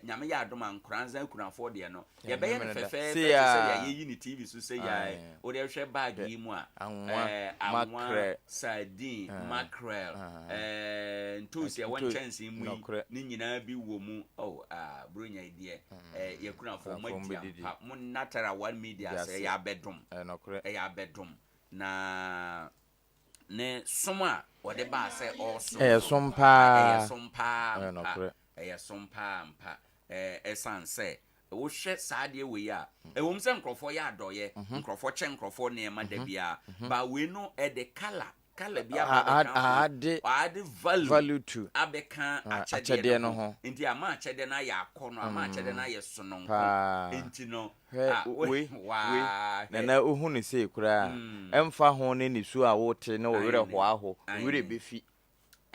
nyame ya adoma Nkoranza Nkunafo de no ye be ye fefe say ya yi ni TV so say ya o de hwe bag yi mu a anwa sardine mackerel ntosi e won chance mu ni nyina bi wo mu bronya ide ye Kunafo madia mo natara one media say ya bedom ya bedom na ne soma wode ba say also sompa sompa mpa esanse wo hwe saade we ya ewom se nkrofo ya adoye nkrofo che nkrofo ne ma da bia ba we no de kala bia ade value to abeka achede no ho nti ama achede na ya akono ama achede na ye sononko nti no we na ohunu se kura emfa ho ne nisu a wote na wo were ho aho were befi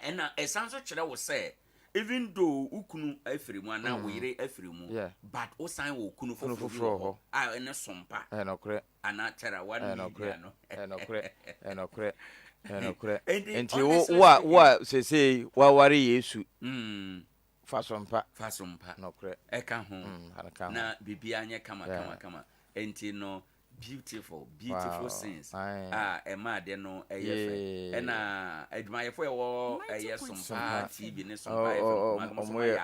ena esanso kire wo se even though ukunu afirimu na wire afirimu but o sign wo ukunu foforo ene sompa enokre ana tera one media no enokre enti wa say ware Yesu fasompa nokre eka ho na bibia anye kama enti no beautiful scenes ema de no eyefe ena adwumayefo ewo Sompa TV ne Sompa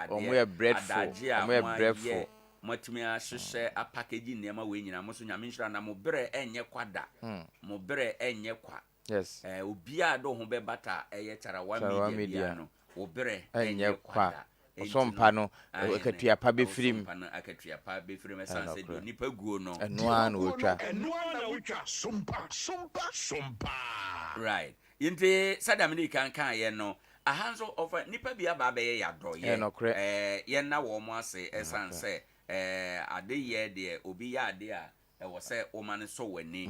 omo breadful matumi ahyehyɛ apackage nneema we nyina mo so nyame nhira na mo bere enye kwada mo bere enye kwa yes obia do ho be bata tara one media no wo bere enye kwada Sompa no akatua pa be firim Sompa no akatua pa be firim esanse do nipa guo no eno ana wotwa Sompa right yente sadam ni kan ye no ahanso of nipa bia ba be ye yadoye ye na wo mo ase esanse ade ye de obi ya ade a wo se o man so wani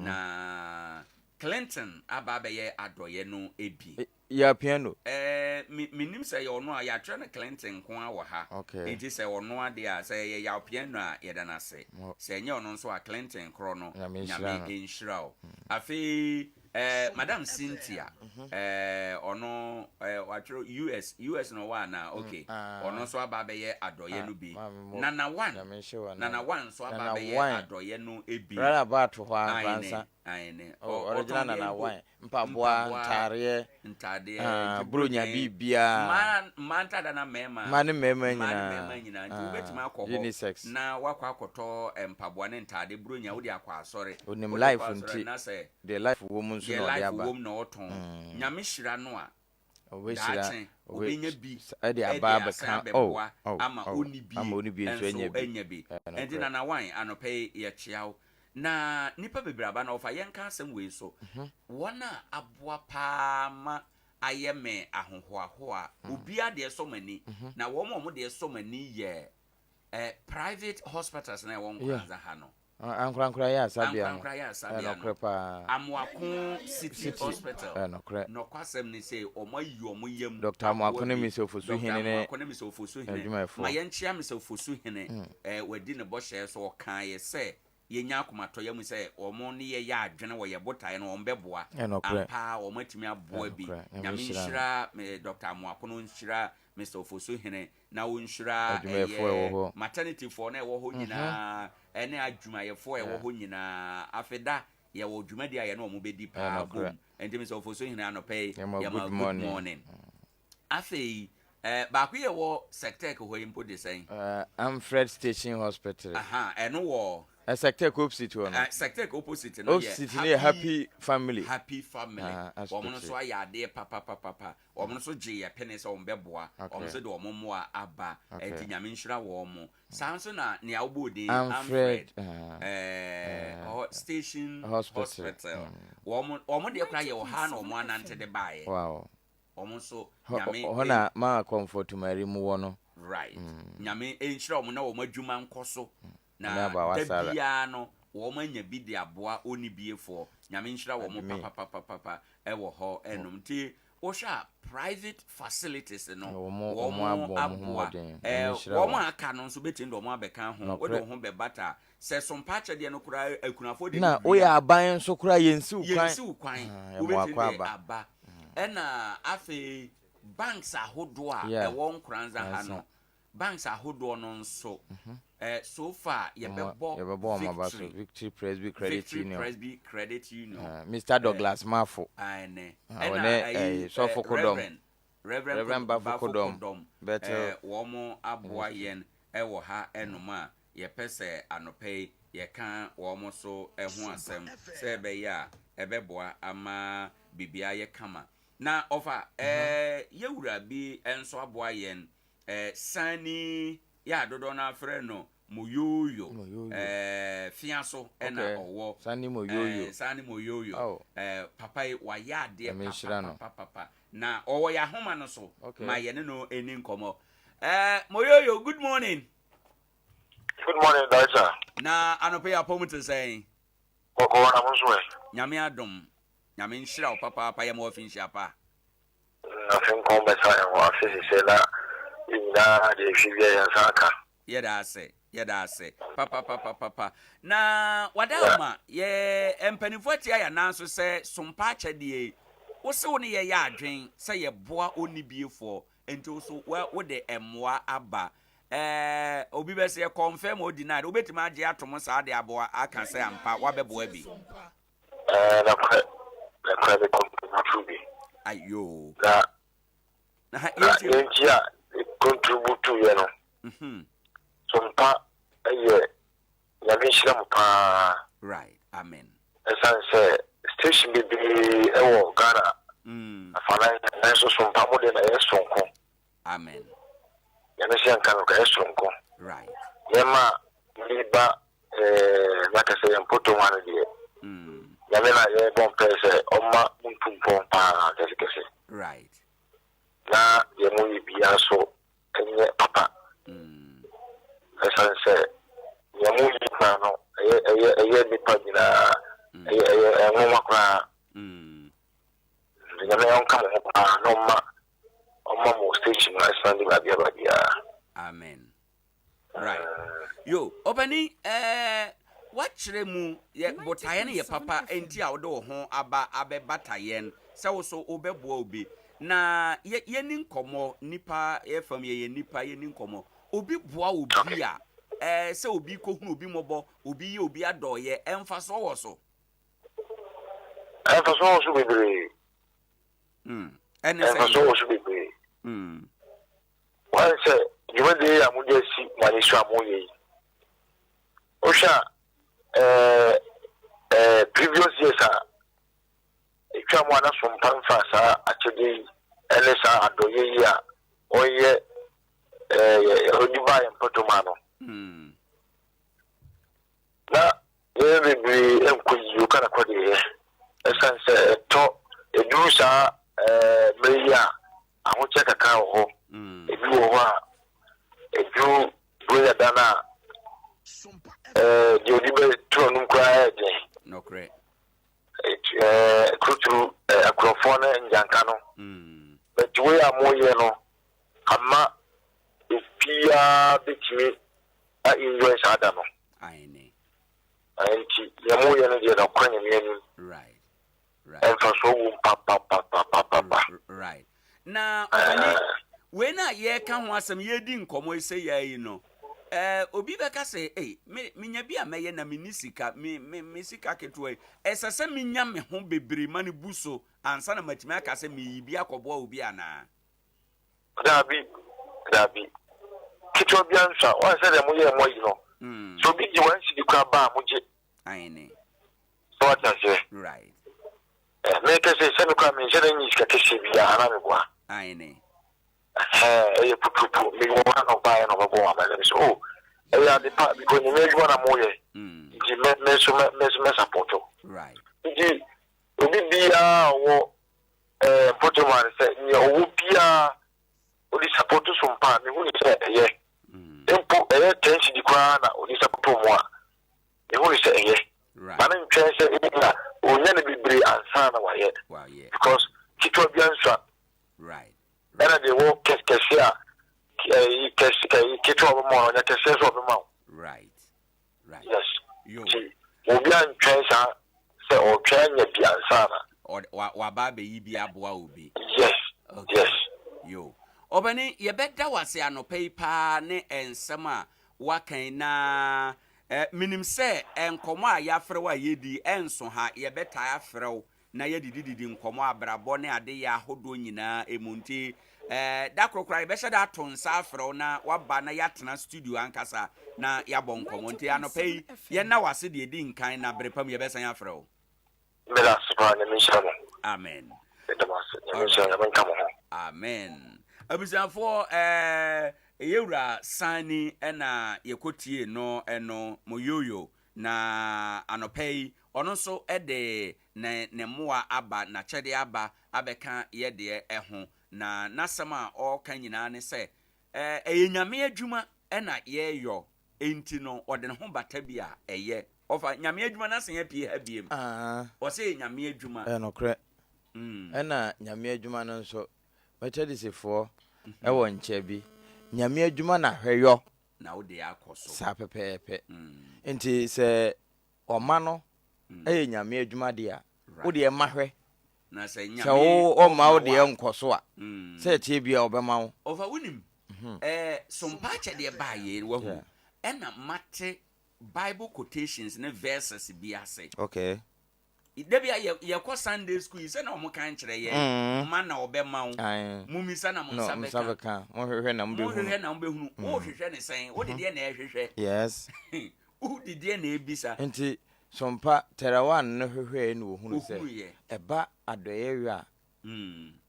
na Clinton ababe adoye no ebi ya piano minim say ono a ya twa Clinton ko awo ha enti say ono ade a say ya piano a ye da na se say nye ono nso a Clinton kro no nyame enshirao afi Madam Cynthia ono watro US no wa na okay ono so ababe adoye no bi nana one so ababe adoye no ebi rara about ho Fransa aine original nana one mpaboa ntade bronya bibia manta da na mema mane mema nyina nti ubetima akọ na wakọ akoto mpaboa ne ntade bronya wodi akọ asore onim life nti the life wo mu nso no dia ba wo mu no oton nyame hira no a obeshira obenya bi ade aba beka ama oni bi nso enya bi enti na wan anope ye chiao na nipa bebraba na ofa yenka asem we so wona aboa pa ma ayeme ahohoahoa obi ade somani na wo mo de somani ye private hospitals na won Nkoranza ha no Nkoranza ya Sabia no Amwako City Hospital no kwasem ni say omayi yam Dr. Amwako ne misofosu hene ne ma yenchia misofosu hene wadi ne boshe so kan ye say yenya akomato yam say omo ne ye ya adwene wo ye botae no ombeboa ampa omatimi aboa bi nyame nhira Dr. Amwako no nhira Mr. Ofosu hene na wo nhira maternity for na wo ho nyina ene adwumayefo wo ho nyina afeda ye wo dwumadi aye na omo bedi pa bom enti Mr. Ofosu hene anope ye ma good morning afei baako ye wo sector ko hoyimpo de sen Amfred Station Hospital eno wo a sector opposite one sector opposite no ye happy family omo so ayade papa omo so je ye pene se ombeboa omo so de omo mo aba enti nyame nhira wo mo sanso na ne awbodi Amfred Station Hospital omo de kra ye wo ha na omo anante de bae wow omo so nyame hona ma comfort mari mu wo no right nyame enhira omo na omo adwuma nkoso na dabia no wo manya bi de aboa oni biefo nyame nhira wo mo papa ewo ho enom ti wo hwa private facilities no wo mo aboa wo mo aka no so betin do mo abeka ho wo de ho be bata se Sompa chede no kura akunafo de na wo ya aban so kura yensi ukwan wo betin aba ena afi banks ahodo a ewo Nkoranza ha no banks ahodo no nso so far yebebo Victory Presby Credit Union Mr. Douglas Mafo ane so fokodom Reverend Bafokodom womo aboa yen ewo ha enoma ye pese anope ye kan womo so eho asem se be ya ebeboa ama bibia ye kama na ofa yewura bi enso aboa yen sani ya dodo na afre no moyoyo fiaso ena owo sani moyoyo papa wa ya de papa na owo ya homa no so ma ye no eni nkomo moyoyo good morning doctor na anope ya pomutin say koko na munso nyame adom nyame nhira o papa ya mo ofin pa na fin ko be sa en wa se la ina de fibia ya saka yeda ase papa na wadama ye empanifo tia ya nanso se sompa achede wo se wo ne ye ya adwen se ye boa onibiefo enti so wo de emwa aba obi be se confirm or deny obetima age atom sa de aboa aka se ampa wabeboa bi na kwa de contribute ayo na yentia contribute ye no sompa aye ya bi shira mpa right amen esan say station bi ewo Ghana afana na so sompa mo de na yesonko amen ya me sian kan ka yesonko right yema liba like say important one de ya me na ye bon pese oma mpumpo pa delikese right na ye mo bia so enye papa esan say ye mo liba no eye nipa dina eye ngoma kwa ya me on ka mo pa no ma mo station na standing abia amen right yo obani what chiremu ye botaye ne ye papa enti a wo ho aba abebataye se wo so obeboa obi na ye ni nkomo nipa ye fam ye nipa ye ni nkomo obi boa obi a se obi ko hu obi mobo obi ye obi adoye emfa so wo so bebre ene se so wo so bebre why say you want the amujesi manisho amoye osha previous years etwa mo na sompa mfa sa achede elesa adoye ya oye odiba empotoma no na ye bebre enkoyi kana kwade esanse to edusa meya ahoche kaka ho ebi wo ha eju boya dana di odibe to no kra eje no kre kutu akrofone njanka no but we amoye no ama efia betimi a enjoy sada no aine anti yamoye no je na kwanya miani right and for so papa right na obani we na ye ka ho asem ye di nkomo ise yayi no obi beka say menya bi ameye na minisika me sika ketwe esese menya me ho bebre mane buso ansa na matimi aka say me bi akobo obi ana dabi kitwa bi ansa o say dem ye moyi no so bi ji wan si di kwa ba muje aine so what I say right me ke say se me kwa me jere ni sika kesi bi ana me kwa aine pupu mi wa no ba no bo wa ba so ya de pa because ni me na moye ji me support right ji obi bia wo Portugal say ni owo bia odi support sompa me hu ni say eye tempo tension di kwa na odi support mo a me hu ni say eye ba na ntwe say na onya na bibiri ansa na wa ye because kitwa bia nso right era de wo kesi a kitwa mo no nya kesi so be ma right yes yo obi an twen sa se o twen nya bia ansa na wa ba be yi bi aboa obi yes okay. Yo obani ye beda wase anopai pa ne ensema wakan na minim se enkomo a yafrewa yedi enso ha ye beta afrew na ye dididi nkomo abrabo ne ade ya hodo nyina emunti da krokra ye be da tonsa afrew na waba na yatena studio ankasa na yabɔ nkomo nti anopai ye na wase de edi nkan na brepam ye besan afrew mela supa ne mishano amen amen abusanfo yewura sani na yekotie no eno moyoyo na anopai ono so de ne moa aba na chede aba abeka ye de eho na nasema o kan nyina ne se nyame adwuma na ye yo enti no ode ne ho bata bia eye ofa nyame adwuma na sen apie ha biem o se nyame adwuma enokre na nyame adwuma no nso metadisefo ewo nche bi nyame adwuma na hweyo na wo de akoso sa pepepe enti se oma no nyame adwuma de a wo de mahwe na se nyame so o ma wo de nkoso a se tie bia obema wo over winim sompa che de ba ye wo hu na mate bible quotations ne verses bi ase okay idebia ye ko Sunday school se na omo kan kire ye ma na obema wo mumisa na musabeka mo hwehwe na mbehunu wo hwehwe ne sen wo de na ehwehwe yes wo de na ebisa enti sompa terawan no hwehwe ne wo hunu se eba adoye wi a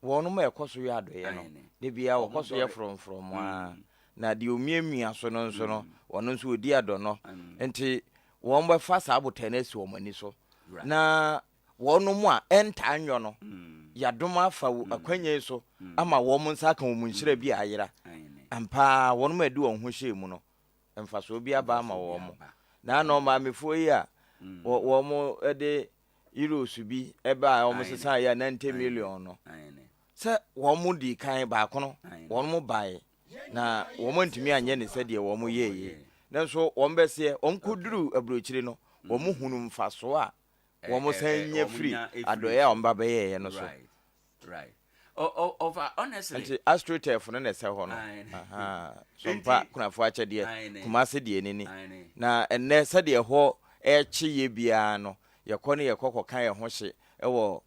wonu ma ekoso wi adoye no de bia wo koso ye from a na de omiamia so no nso no wono nso odi ado no enti won ba fa sa abotanesi wo mani so na wonu mu a enta anyo no yadoma afa akwanye so ama wo mu nsa kan wo mu nhira bi ayira ampa wonu ma di won ho hye mu no emfa so bi aba ama wo mu na no ma mefo yi a wo mu de euros bi eba wo mu sesa ya 90 million no se wo mu di kan ba kono wo mu bai na wo mu ntimi anye ne se de wo mu yeye nanso wo mbese wo nkuduru abrochire no wo mu hunu mfaso a wo mu sanye free adoya wo mba beye no so right over honestly anti astrotef no na se ho no sompa kuna fo ache de kuma se de nini na enne se de ho echi ye bia no yekọ ne yekọ kan ye ho hye ewo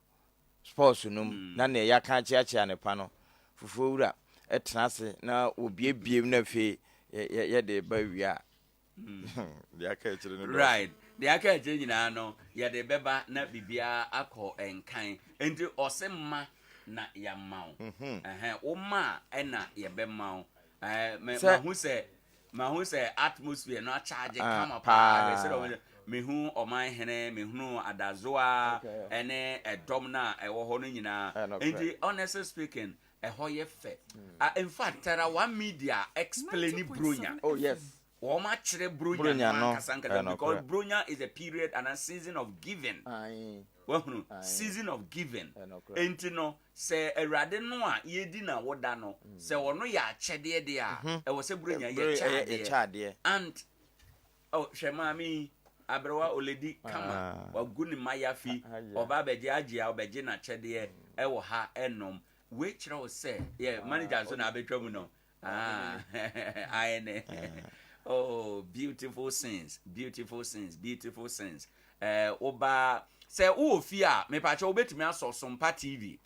sports num na ne ya kan chiachi anepa no fufu wura etenase na obiebiem na fe ye de ba wia de aka echire no right de aka echire nyina no ye de beba na bibia akọ enkan enti osemma na ya mawo wo ma na ye be mawo mahu se atmosphere no charge kama pa se mehu oman hene mehu adazoa ene edom na ewo ho no nyina enti honestly speaking eho ye fe in fact tera one media explain bronya oh yes wo ma kire bronya no kasankada because bronya is a period and a season of giving wahunu season of giving enti no se erade no a yedi na woda no se wono ya akyede de a ewo se bronya ye chade and oh shemami abrewa oledi kama waguni mayafi oba beje agea obeje na chede ewo ha enom we kire o se yeah manager so na abetwa mu no ayene oh beautiful scenes oba se o fi a me pa che obetumi aso Sompa TV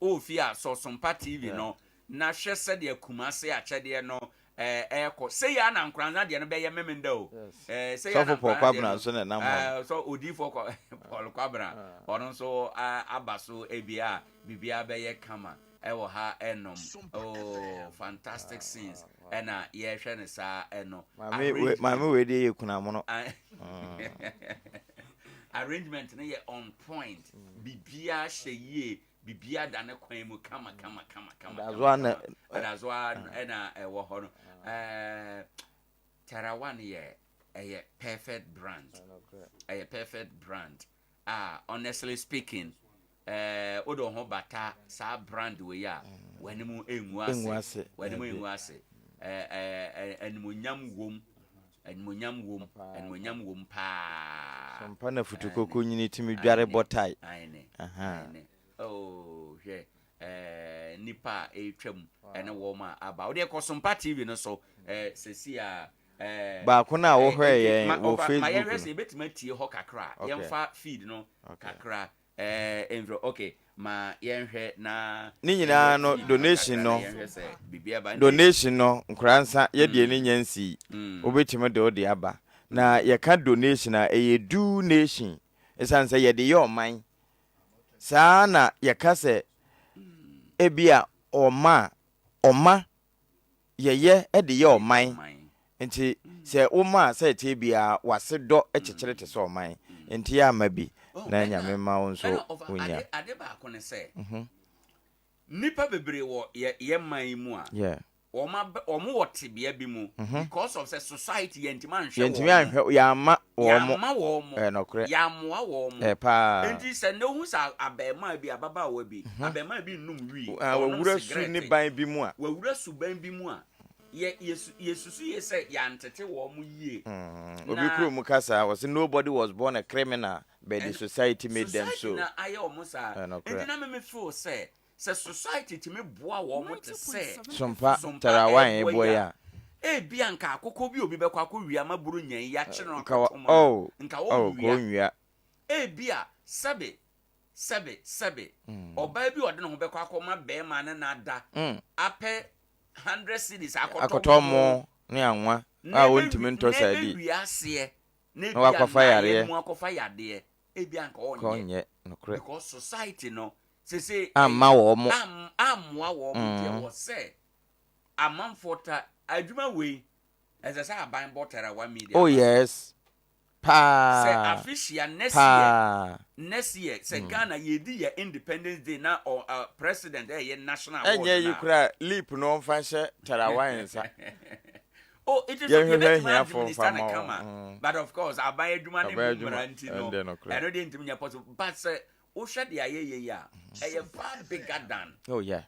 o fi a so Sompa TV no na hwese de akumase a chede no eko say ya na Nkoranza de no be ye memenda o say ya na Kwabra so na nam so odi for Paul Kwabra ono so abaso ebia bibia be ye kama ewo ha enom oh fantastic scenes ena ye hwe ne sa eno mame we de ye kunamo no arrangement ne ye on point bibia hye bibia da ne kwan mu kama that's one ena ewo ho no Tarawan ye perfect brand honestly speaking odo ho bata sa brand we ya wanimu enwu ase enmunyam wom pa Sompa na futukoko nyini timi dware botai oh yeah nipa etwam ene wo ma aba wo de ko Sompa TV no so sesi a ba ko na wo hwe ye wo Facebook ma ye se betima tie ho kakra yemfa feed no kakra envro okay ma yenhwe na ni nyina no donation no Nkoranza ye de ni nyansi obetima de odi aba na ye ka donation a ye do nation esanse ye de ye oman saa na ye ka se ebia oma ye de ye oman nti se oma se te bia wase do echekere te so oman nti ya mabi na nyame ma won so onya ade ba ko ne se nipa bebre wo ye man mu a omo wote bia bi mu because of say society yentima nhwe ya ma nokre ya moa wo mo pa enti se no hu sa abema bi ababa wa bi abema bi num wi wawura su ni ban bi mu a wawura su ban bi mu a yesusu ye say ya ntete wo mo yie obi kru mu kasa was nobody was born a criminal but the society made them so na aye o mo sa enti na me feel say society ti me boa wo mo te say Sompa tarawan e boya bia nka akoko bi obi be kwa ko wia maburu nyan ya kye no nka wo wia bia sebe oba bi ode no ho be kwa ko ma be ma ne na da ape 100 cities akoto mo ne anwa a wontimi nto sadi wia se ne bia akwafa yare mu akwafa yade bia nka onye nokre because society no se amma wo mo amwa wo mo tie wo se amanfota adwuma we as I say aban botera 1 million. Oh yes. Pa. Say official next year say Ghana ye di your Independence Day na or president ye national award. Enye you kra leap no fashion tarawan sa. Oh, it is but of course I buy adwuma ne mmeranti no. I know the intimate possible but say o hwe de aye ya e bad bigger than. Oh yeah.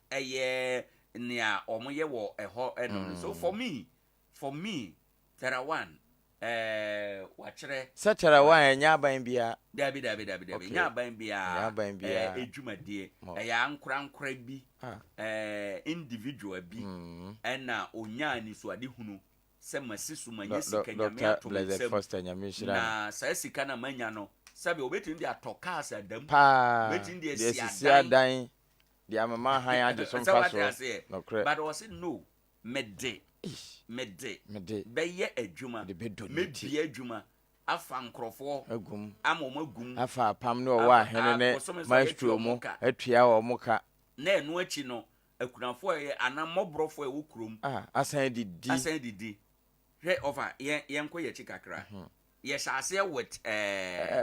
Nia omoye wo eho eno so for me Terawan wachere Terawan enya ban bia dabi nya ban bia edwumadie ya ankra bi individual bi ena onya ni so ade hunu se masisu manya sika nyame atom na sa sika na manya no sabe obetin dia tokas adam obetin dia siadan dia mama han ade so mfa so no but was it no mede be ye adwuma me bia adwuma afa nkrofo agum amomagum afa pam ne Owoahene ne maestro mu atua wo muka na enu achi no akunafo ye anamobrofo e wo krom asan didi hwe over ye nko ye chikakra yes I say with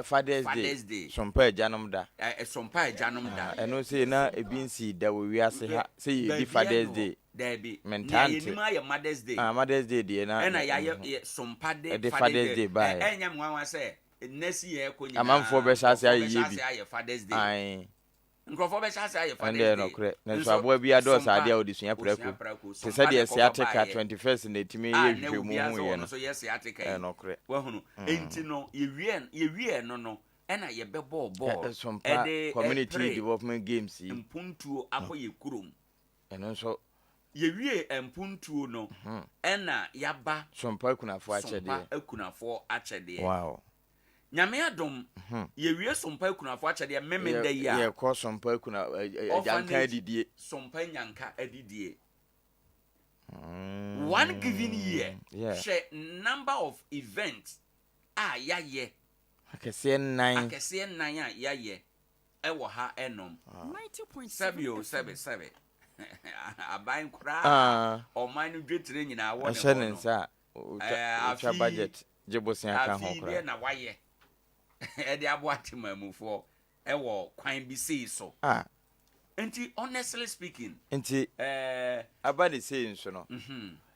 Father's Day Sompa Ajanom da Sompa Ajanom da eno say na ebinsi da wo wiase ha say ye di Father's Day there be mentality na ye Mother's Day Mother's Day dey na na ya Sompa Day Father's Day ba enya mwa say next year ko nyina amanfo be shase aye bi Father's Day ai nkrofo be shase aye Father's Day no kre na so abo bia do sa dia odisua prako se say dey siatica 21st na etimi ye hwehwe mu hu ye no so yes siatica no kre wa hunu enti no ye wie no ena ye bebo ball e community development games mpuntuo akoye kurom eno so ye wie mpuntuo no ena yaba Sompa akunafo achede wow nyame adom ye wie Sompa akunafo achede memenda ya ye ko Sompa akuna ajanka adidie Sompa nyanka adidie one given year share number of events yaye akese nnan yaye ewo ha enom 90.7 aban kura o manu dwetire nyina wo ne ho nsa ucha budget jebosia ka ho kura na waye e de abo atemamufo ewo kwan bi sei so enti honestly speaking enti abade sei nso no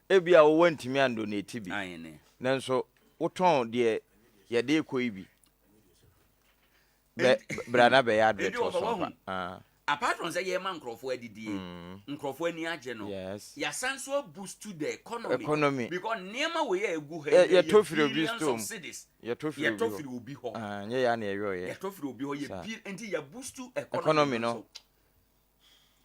ebia wo wantimi ando na etibi ayene nanso woton de ye de koibi brana be ya de to so apart from say ye man nkrofo adidie nkrofo ani age no ya sanso boost to the economy because niema we ya egu ha ye tofiri obi sto ye tofiri obi ho nye ya na ye ye tofiri obi ho ye bi enti ya boost to economy no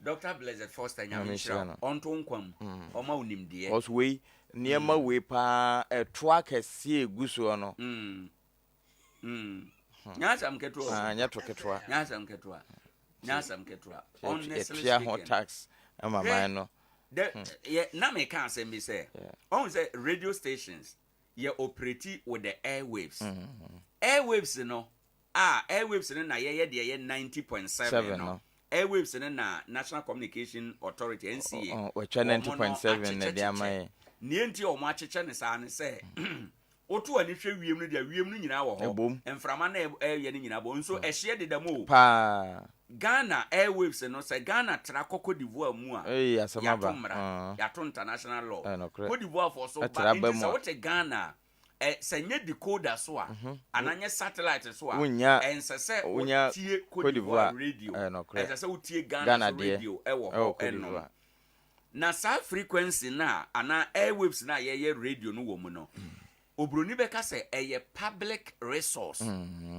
Dr. Blessed Foster Nyamishra onto nkwam oma unimde also we niema we pa etwa kese eguso no nyasam ketwa nyato ketwa nyasam ketwa honestly speaking hot tax ama man no na me can say me say on say radio stations ye operate with the airwaves airwaves no airwaves no na ye de 90.7 no airwaves no na National Communication Authority NCA we 90.7 na dia mai ni enti o mo acheche ne sa ne say otu ani hwe wiem no dia wiem no nyina wo ho emframa na ye ne nyina bo nso ehye de demo pa Ghana airwaves no say Ghana tra Cote d'Ivoire mu a yato international law Cote d'Ivoire for so ba nti say what Ghana senye decoder so a ananye satellite so a ensese otie Cote d'Ivoire radio ensese otie Ghana radio ewo ho eno na sa frequency na ana airwaves na ye radio no wo mu no obroni be ka say eye public resource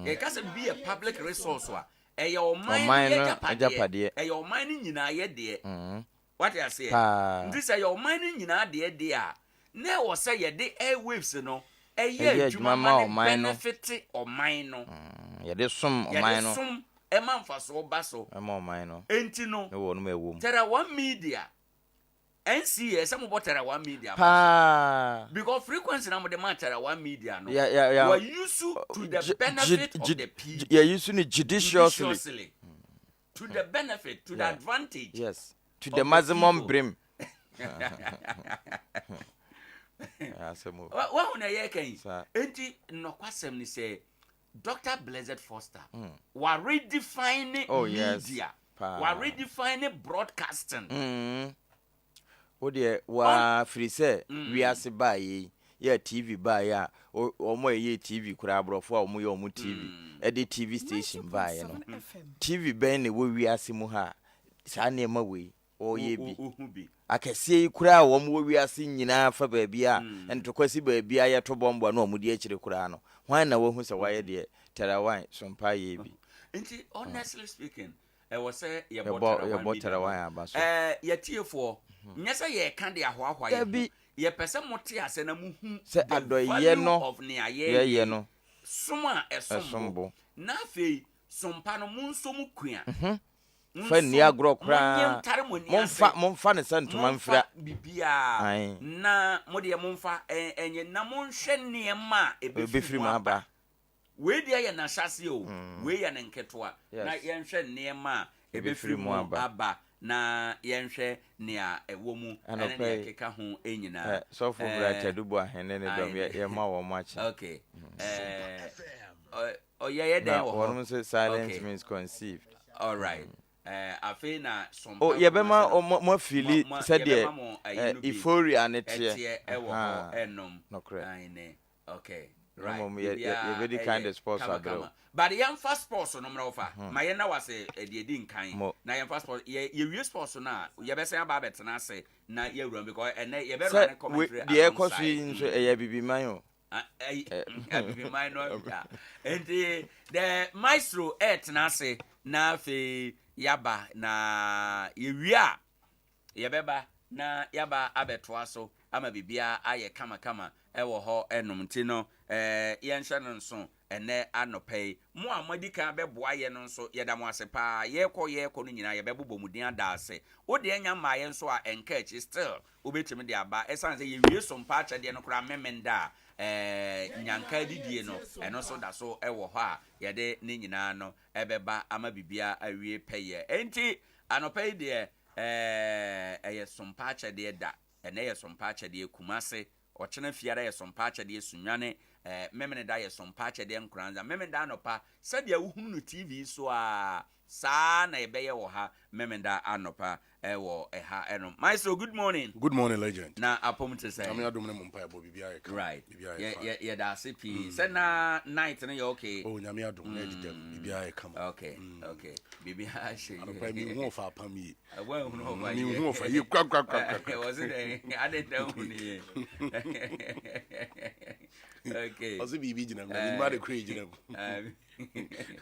e ka say be a public resource wa eye o mine ajapade eye o mine nyina ye de what you say this eye o mine nyina de a na e wo say ye de airwaves no eye adwuma ma benefit o mine no ye de som o mine no som e ma mfa so ba so e ma o mine no enti no e wo no ma ewom tera one media NCA some botera one media because frequency na mo de matera one media no yeah. Were used to the benefit of the people. Yeah, using it judiciously. To the benefit, to the advantage. Yes. To the maximum brim. What when I can enti no kwasem ni say Dr. Blessed Foster were redefining media. Were redefining broadcasting. Ode wa free say we ase baye ya TV baye omo ye TV kura abrofo omo ye omo TV e de TV station baye no TV ben ne wo wi ase mu ha sa na ema we o ye bi akese kura omo wo wi ase nyina fa ba bia entokwasi ba bia ye to bombo na omo de akire kura no hwan na wo hu se wa ye de terawan sompa ye bi nti honestly speaking was say ye botara wan abaso ye tiefo nyesa ye kan de ahoahwa ye pese mote ase na muhu se adoye no of ne aye no soma esombo na fe sompa no munsom kua fa ni agro kra momfa ne santuma mfra bibia na mode momfa enye na monhwe ne ma ebefiri mu aba we dia ye na hyase o we ya ne nketoa na ye nhwe ne ma ebefiri mu aba na yenhwe nea ewo mu ene ne keka ho enyina so for brother dubu ahene ne dom ye ma wo machi okay ye dey wo one say silence means conceived all right afi na some ye be ma mo fili said there euphoria ne tie ewo ho enom ane okay right you very kind of sports agro but the first sports no mra ofa my na was the edi nkan na your first sport ye we sports na ye be say aba betena ase na ye wura because ye be run commentary the echo swing so ye bibi man o bibi man no and the maestro etena ase na fe yaba na ye wia ye beba na yaba abetoa so ama bibia aye kama ewo ho enom ntino ye nhwe no nso ene anopei mo amadika beboa ye no nso ye da mo ase pa ye kɔ no nyina ye bebobɔ mudin ada ase wo de anya ma ye nso a encourage still obetimi de aba esan se ye wie so mpa acha de no kra memenda nyanka didie no eno so da so ewo hɔ a ye de ne nyina no ebeba ama bibia awie peye enti anopei de eye sompa acha de da ene ye sompa acha de kumase ochena fiara ye sompa acha de sunwane memene da ye sompa acha de Nkoranza memene da anopa sadia wuhunu no TV so a saa na ebeye wo ha memene da anopa ewo ha eno my so good morning legend na apomte say am yadom ne mumpa ebo bibia ye right ye da CP say na night na you okay oh nyame adom na edida bibia ye kama okay bibia she anopa mi hu ofa apam yi wa hu no ofa mi hu ofa yi kwa was it I didn't know ni Okay. Also be vigilant. You mad crazy.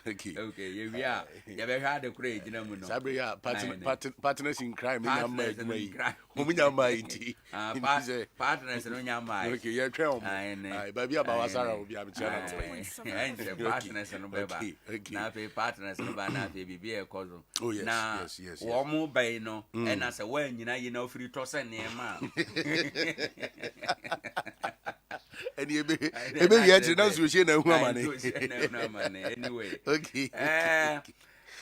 Okay. Okay, we are. You better have the courage, you know. Sabria, partners in crime. Partners in crime. Partners in your mind. Okay, you're trying. Baby, about Sarah will be able to partners and baby. Now, partners and banana baby be a cousin. Oh, yes, yes. One more by no, and as a when you know, free toss and near man. And you be yet to know you no money. Anyway, okay.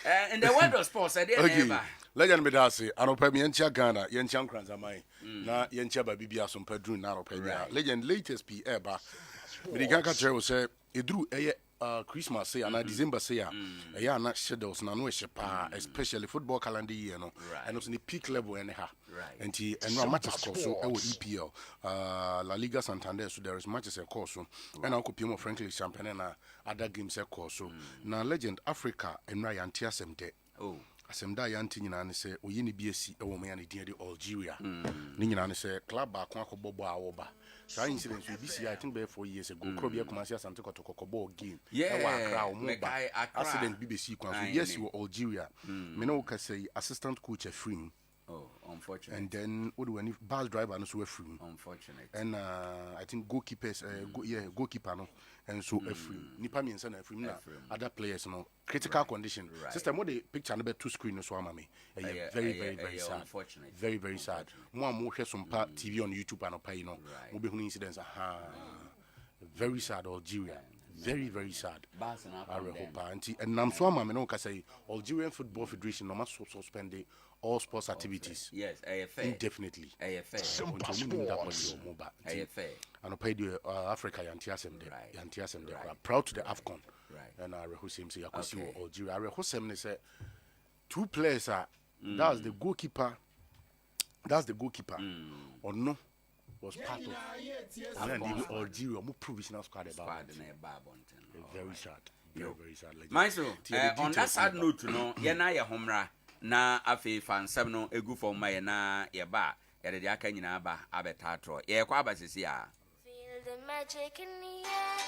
And the word of sports, I didn't. Legend Medasi, Anopa Yencha Ghana, Yencha Nkoranza mai. Na Yencha Babibia some pedru na Anopa. Legend latest P eba. The Ganka Chair say it drew Christmas say and December say ya na schedules na no shepa, especially football calendar year no. And it's in the peak level anyhow. And no matches course so EPL, La Liga Santander, so there is matches a course so and Uncle Pimo frankly champagne and other games a course so now Legend Africa and Ryan Tiasem de Asemda yanti nyina ne se oyini BSc e wo me ya ne din de Algeria ni nyina ne se club ba ko akobobo awoba so incident we BC I think be 4 years ago Krobia Kumasi Asante Kotoko ball game e wa Accra o mo ba accident BBC kwan so yes you Algeria me no ka say assistant coach Efrim. Oh, unfortunate. And then what do any bus driver no so free. Unfortunate. And I think goalkeepers goalkeeper no and so free. Nipa means na free na other players no critical condition. System what the picture no be two screen no so amame. Very sad. Unfortunate. Very sad. Mo am hwe Sompa TV on YouTube and pay no. Mo be hunu incidents very sad Algeria. Very sad. And I'm so amame no ka say Algerian Football Federation no must suspend all sports activities. Yes, AFA. Indefinitely. AFA. AFA. And I paid you Africa Yantiasem de. Yantiasem de. Proud to the AFCON. Right. And I Hussein say Yakusi Algeria. I Hussein say two players are that's the goalkeeper. Or no was part of and then the Algeria more provisional squad about very sad. Very sad. Myself, on that sad note, no, Yana Homra. Na afi fansam no egu for my na ye ba ye de aka nyina ba abetatro ye kwa basisi a feel the magic in the air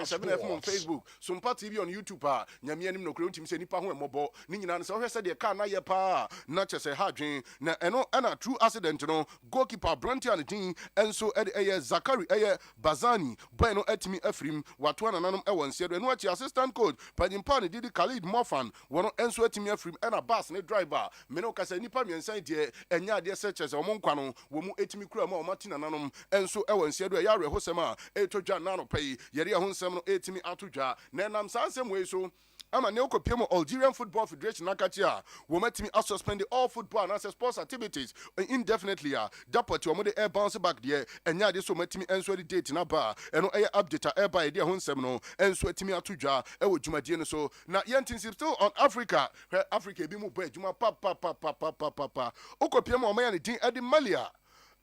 90.7 FM on Facebook, Sompa TV on YouTube, Nyame anim no kure ntimi se nipa ho emobo, ni nyina no se ohwe se de ka na ye pa, na chese hadwen, na eno ana true accident no, goalkeeper Branty and team, enso Zakari Bazani, boy no etimi afrim, watu ananom ewo nsedo, eno achi assistant coach, Padimpa ne didi Khalid Mofan, wono enso etimi afrim, ena bus ne driver, meno kase nipa miensan die, enya de se chese omo nkwa no, wo mu etimi kura ma omati nananom, enso ewo nsedo ya re hosema, etoja nano pay, yeri ho nsem no etimi atodwa, na nam sansem we so ama ne okopiem Algerian Football Federation nakachia wo matimi suspend all football and access sports activities indefinitely dapoti wo mo de air bounce back there enya de so matimi enso de date na ba eno update air by de ho nsem no enso etimi atodwa e wo dwumadie no so na yentin still on Africa bi mu ba dwuma pa okopiem o ma ya ne din edi Malia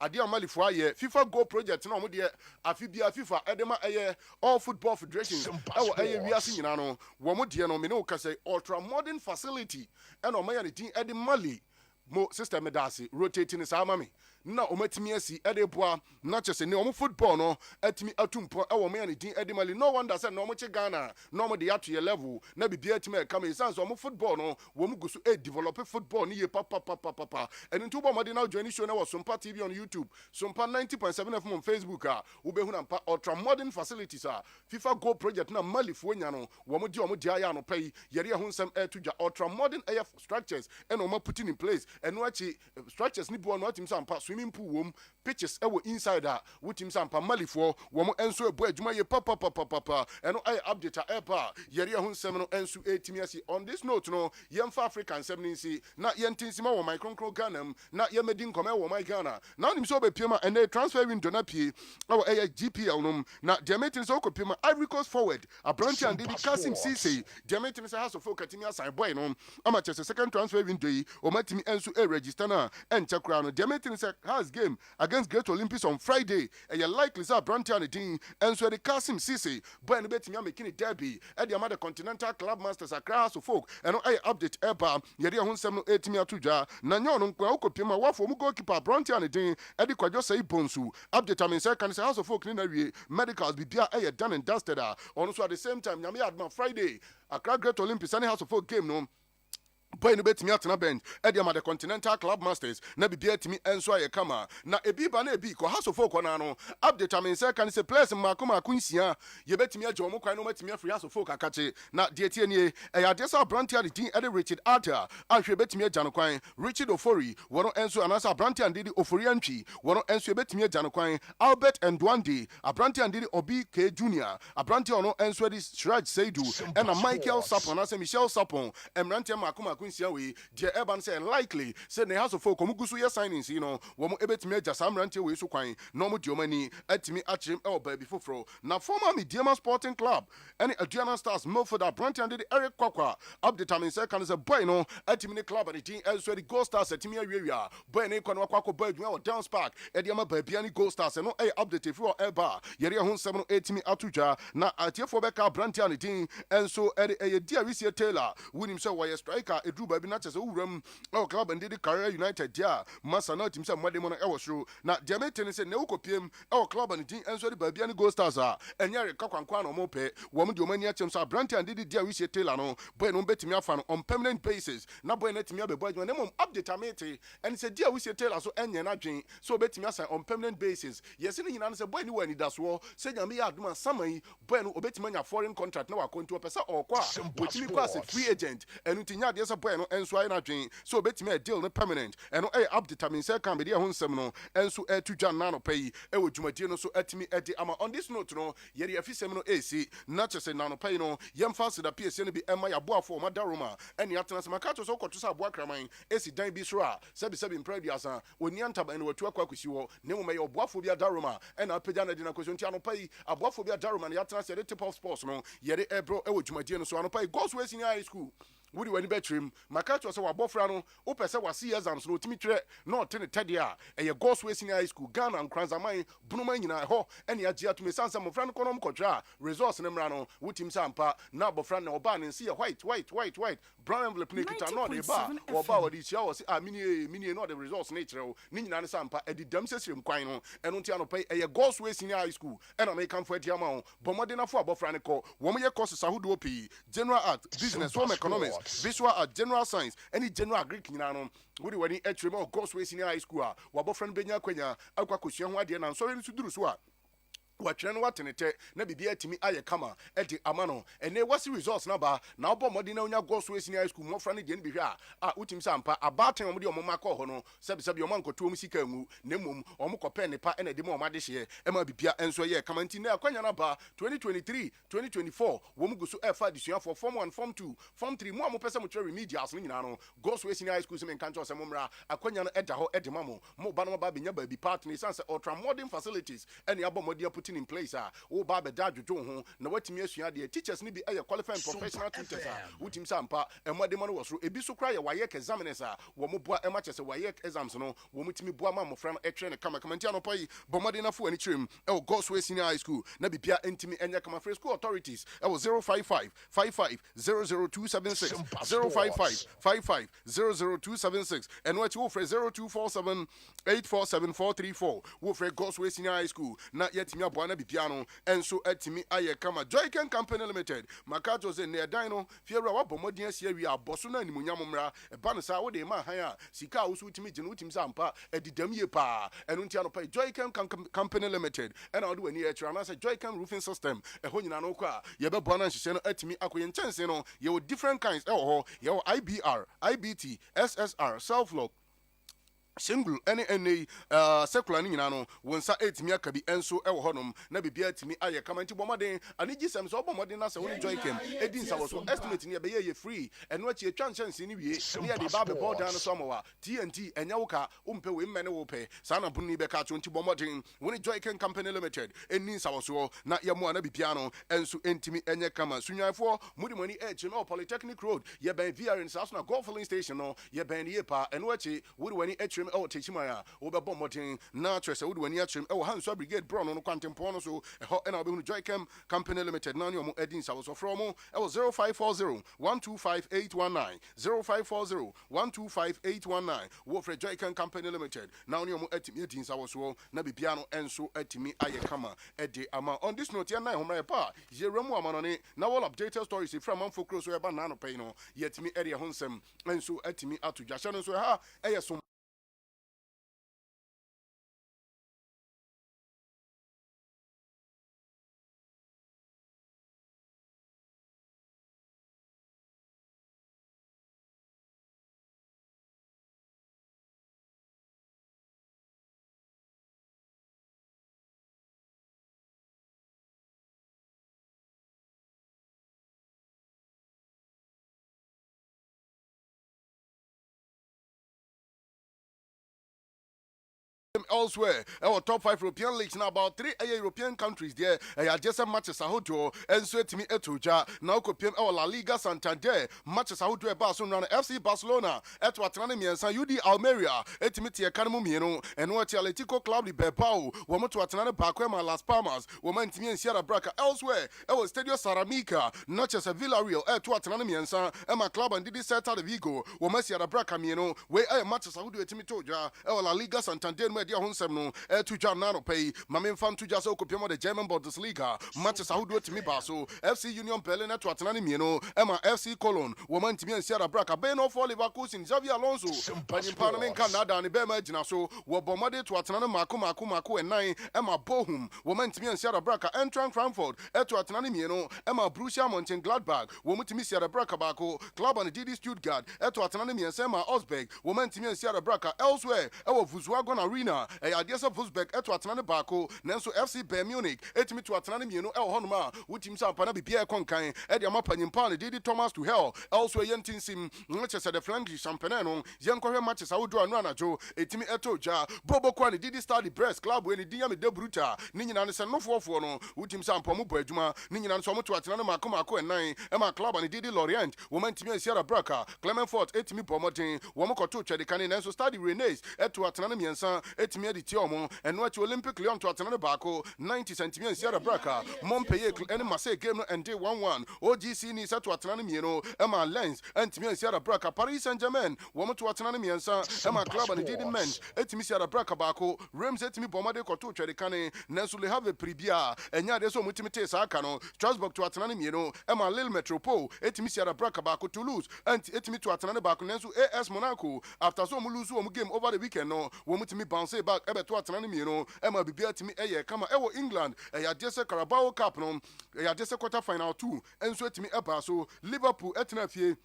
Adea Malifo aye FIFA Go project na omde afibia FIFA edema aye all football federation ewo aye wiase nyina no wo modie no me ne ukase ultra modern facility and omaya ne din edi Mali mo system medasi rotating sa mami na omatimi asi ede boa na chese ne omo football no atimi atumpo ewo me ne din edi Mali no wonder say no mo che Ghana no mo de yato ye level na bibia atimi e kama isanso omo football no wo mu gusu develop football ni ye papa eni ntubo mo de na join show na wo Sompa TV on YouTube Sompa 90.7 FM on Facebook wo be hu na pa ultra modern facilities FIFA Go project na Mali fo nya no wo mo de aya no pay yeri ho nsem tudwa ultra modern air structures and o ma putting in place eno achi structures ni bo no atim sampa swimming pool wom pitches ewo inside wutim sampa Malifo wo mo enso ebo adwuma ye papa eno ay update epa yeri ho nsem no enso etimi asi on this note no yemfa African nsem na yentinsima wo microncro Ghana na yemedi nkome wo my Ghana na onim so bepiema ene transfer window na pie ewo GPL no na diametin so kopiema Ivory Coast forward Abranti and David Kasim Cisse diametin so has of katimi assign boy no amache second transfer window o matimi enso register na enchakra no diametin has game against Great Olympics on Friday and you likely say Abranti and Dean enso the Kasim Cisse boy no betimi making it derby at the Amada Continental Club Masters Accra so folk and I update eba yeri ho nsem no etimi atudwa na nyo no nkwa okopiema wafo mu goalkeeper Abranti and Dean edi kwadwo say bonsu update am say can say house of folk ni na wie medicals bibia done and dusted on so at the same time nyame adma Friday Accra Great Olympics and house of folk game no boy no betimi atena bench Ediama the Continental Club Masters na bibia timi enso aye kama na ebi ba na ebi ko haso folk na no update am say kan say players makoma kunsia ye betimi agye omo kwan no betimi afri haso folk akache na de tie nie Adesa Abranti and the Eddie Richard Arthur ahwe betimi agya no kwan Richard Ofori wono enso anasa Abranti and the Ofori antwi wono enso betimi agya no kwan Albert Ndwandi Abranti and the Obi K Junior Abranti ono enso di Shraj Seidu and Michael Sapon asa Michelle Sapon emrante makoma kunsia we de eban say likely say ne house of folk omugusu ye signings wo mo ebetimi agya samrante we so kwan no mo diomani atimi achim e baby foforo na former Mediama Sporting Club any Adriana Stars Milford Abranti and the Eric Kwakwa update am say kan say boy no atimi ne club and the team elsewhere the Gold Stars atimi awia boy ne kwa no kwakwa boy adwuma o Dance Park e de ma baby ani Gold Stars no update if you eba yeri ho nsem no etimi atudwa na atiefo beka Abranti and the team enso e dia Risia Taylor winim say why striker edru baby na chese wuram e club and the Career United dia masa na team say mwade mo no e wo soro na diamete ne say ne ukopiem e club and the team enso the baby ani Gold Stars enyere kakwankwa no mo pe wo mo de omani achem so Abranti and the dia Risia Taylor no boy no betimi afa no on permanent basis na boy na timi abebo adwuma ne mom update amete and say dia Risia Taylor so enye na dwen so betimi asa on permanent basis yes ne nyina no say boy ni wani daso say nyame ya aduma saman boy no obetimi anya foreign contract na wakonto pesa okwa wotimi kwa as a free agent enu tinya de say boy no enso ai na dwen so obetimi a deal no permanent enu update am say kan be dia ho nsem no enso atudwa na no pay e wo dwumadie no so atimi edi ama on this note no yeri afisem no AC na chese na no pay no yemfa se da PSN bi ema ya boafo ma daroma eni atena se makato so koto sa aboa kraman esi dan bi so a sebi imprediasa oni antaba ene watu akwa kwisi wo ne mo me ya boafo bi daroma ena apagya na di na kwesi ntia no pay aboafo bi daroma na ya atena se the tip of sports no yeri ebro e wo dwumadie no so ano pay goes we senior high school wodi wani betrim maka to say wabofra no wo pese wase exams no timi twere no te ne tede a eye Gospel Senior High School Ghana Nkoranza man bunuma nyina ho ene agye atumi sansa mofra no konom kotwa resource ne mra no wotim sampa na abofra na oba ne nsi white brown envelope ne kita no de ba oba wodi chia wo se mini no the resource ne kyerɛ ni nyina ne sampa edi dam sesirem kwan no eno ntia no pay eye Gospel Senior High School ena me kan fo adia ma ho bomode na fo abofra ne ko wo mo ye courses ahodo pi general art business home economics visual art general science any general Greek nyina no wodi wani etrem o Gospel Senior High School a wabofra no benya kwanya akwa kosua ho ade na nsori nso duru so a watwene watenete na bibia atimi aye kama edi amano ene wasi results na ba na obo modi na onya Gospel Senior High School mofra ne de ne behwa a utim sampa abaten omde omoma kɔ ho no sebi omankoto om sika ngu na mum omkɔpɛ ne pa ene de mo omade hye ema bibia enso ye kama nti na akwanya na ba 2023 2024 wom guso efa adisua for form 1 form 2 form 3 mo amopɛ sɛ mo twa remedials no nyina no Gospel Senior High School se men kancho sɛ mo mra akwanya no eda ho edema mo ba no ba benya ba bi partner sense ultra modern facilities ene abomodi putting in place o ba be da dwodwo ho na watimi asua de teachers ni bi qualified professional tutors wutim sampa emode mo no wosro ebi so kra ye wayek examiners wo mo boa ema chese wayek exams no wo mutimi boa ma mofra no etwe ne kama ntia no pai bomode na fo ani kyerem Gospel Senior High School na bibia entimi enya kama free school authorities 055 55 00276 055 55 00276 and what you for 0247 847 434 wo for Gospel Senior High School na yetimi aboa na bibia no enso atimi aye kama Joyken Company Limited makato ze ne dan no fiewra wabomodin asia wi aboso na animunyam mra eba no sa wo de ma han a sika wo so utimi gine utim sampa edidam ye pa enu ntia no pa Joyken Company Limited ena wo de wani e kira na se Joyken roofing system ho nyina no kwa ye bebo na nhyehyɛ no atimi akoye nchense no ye wo different kinds ho ye wo IBR IBT SSR self lock single any secular ni nyina no wonsa etimi akabi enso e wo honom na bibia etimi aye kamanti bomoden ani gisem so bomoden na se woni Joyken edin sa wo so estimate ni e be ye free eno achi etwa nchanse ni wie ni e de ba be board dan so mowa TNT enya wo ka umpe we mmene wo pe sa na bunni be ka to nti bomoden woni Joyken Company Limited enin sa wo so na ye mo na bibia no enso entimi enye kama sunyanfo mudi mani edge no Polytechnic Road ye ben VR in sa so na golf filling station no ye ben ye pa eno achi wodi wani edge techimaya obebo motin na trese wodu wani atrim Hanso Brigade bro no kwantempo no so na obehunu Joyken Company Limited na omo edin sa so from 0540 125819 0540 125819 wo for Joyken Company Limited na omo atimi edin sa so na bibia no enso atimi aye kama ede ama on this note ya na homra pa je ramu amanone na all updated stories from Manfo Cross so eba na no pay no yetimi ere honsem enso atimi atudwa hye no so ha eyeso elsewhere our top 5 European leagues now about 3 European countries there just matches ahodo enso etimi etoja na okopiem La Liga Santander matches ahodo e Barcelona FC Barcelona eto atana miensa UD Almeria etimi tie kanmu mienu eno ati Atletico Club de Bilbao wo moto atana ba kwa Las Palmas wo mantimi ensia braka elsewhere Stadio Ceramica Noches Villarreal eto atana miensa ema Club and Didi Celta de Vigo wo masia braka mienu we matches ahodo etimi toja La Liga Santander dia honsem no to Janano pay Mamin fan to just okopemo the German Bundesliga matches ahodo timi ba so FC Union Berlin to atana mienu ema FC Cologne wo mantimi ensia braka Ben of Leverkusen Xavi Alonso panimpa no menka na da ne be ma gina so wo bomode to atana mako enan ema Bochum wo mantimi ensia braka Eintracht Frankfurt to atana mienu ema Borussia Mönchengladbach wo mutimi sia braka bako Club and Didi Stuttgart to atana miensa ema Augsburg wo mantimi ensia braka elsewhere Volkswagen Arena Bologna adeɛ sɛ Wolfsburg ɛto atena ne baako nanso FC Bayern Munich ɛtumi to atena ne mmienu ɛwɔ hɔnom a wotim sɛ ampa na bibia ɛkɔ nkan ɛde ama panyimpa ne Didi Thomas Tuchel also yɛntinsim kyɛ sɛ the Frankish champagne no yɛnkɔhwɛ matches ahodoɔ ano anadwo ɛtumi ɛto gya Bobo Kwa ne Didi Stade Brest club wɔ ne din yame de bruta ne nyinaa ne sɛ nofoɔfoɔ no wotim sɛ ampa mu bɔ adwuma ne nyinaa nso ɔmo to atena ne maako ɛnan ɛma club ne Didi Lorient wɔn ntumi Sierra Braka Clement Fort ɛtumi bɔ mmɔden wɔn kɔto twɛde kane nanso Stade Rennes ɛto atena ne mmiɛnsa ɛtumi adi tie ɔmo ɛno akyi Olympic Lyon to atena ne baako 90 cm Sierra Braka Montpellier ɛne Marseille game no ɛnde 1-1 OGC ni sɛ to atena ne mmienu ɛma Lens ɛntumi Sierra Braka Paris Saint-Germain wɔn to atena ne mmiɛnsa ɛma club ne Didi Mench ɛtumi Sierra Braka baako Reims ɛtumi bɔ mmɔden kɔto twɛde kane nanso Le Havre Pribia ɛnya de so ɔmo tumi te saa aka no Strasbourg to atena ne mmienu ɛma Lille Metropole ɛtumi Sierra Braka baako Toulouse ɛtumi to atena ne baako nanso AS Monaco after so ɔmo lose ɔmo game over the weekend no wɔn tumi bounce back ɛbɛto atena ne mmienu ɛma bibia tumi ɛyɛ kama ɛwɔ England ɛyɛ adeɛ sɛ Carabao Cup no ɛyɛ adeɛ sɛ quarter final 2 ɛnso ɛtumi ɛbaa so Liverpool ɛtena fie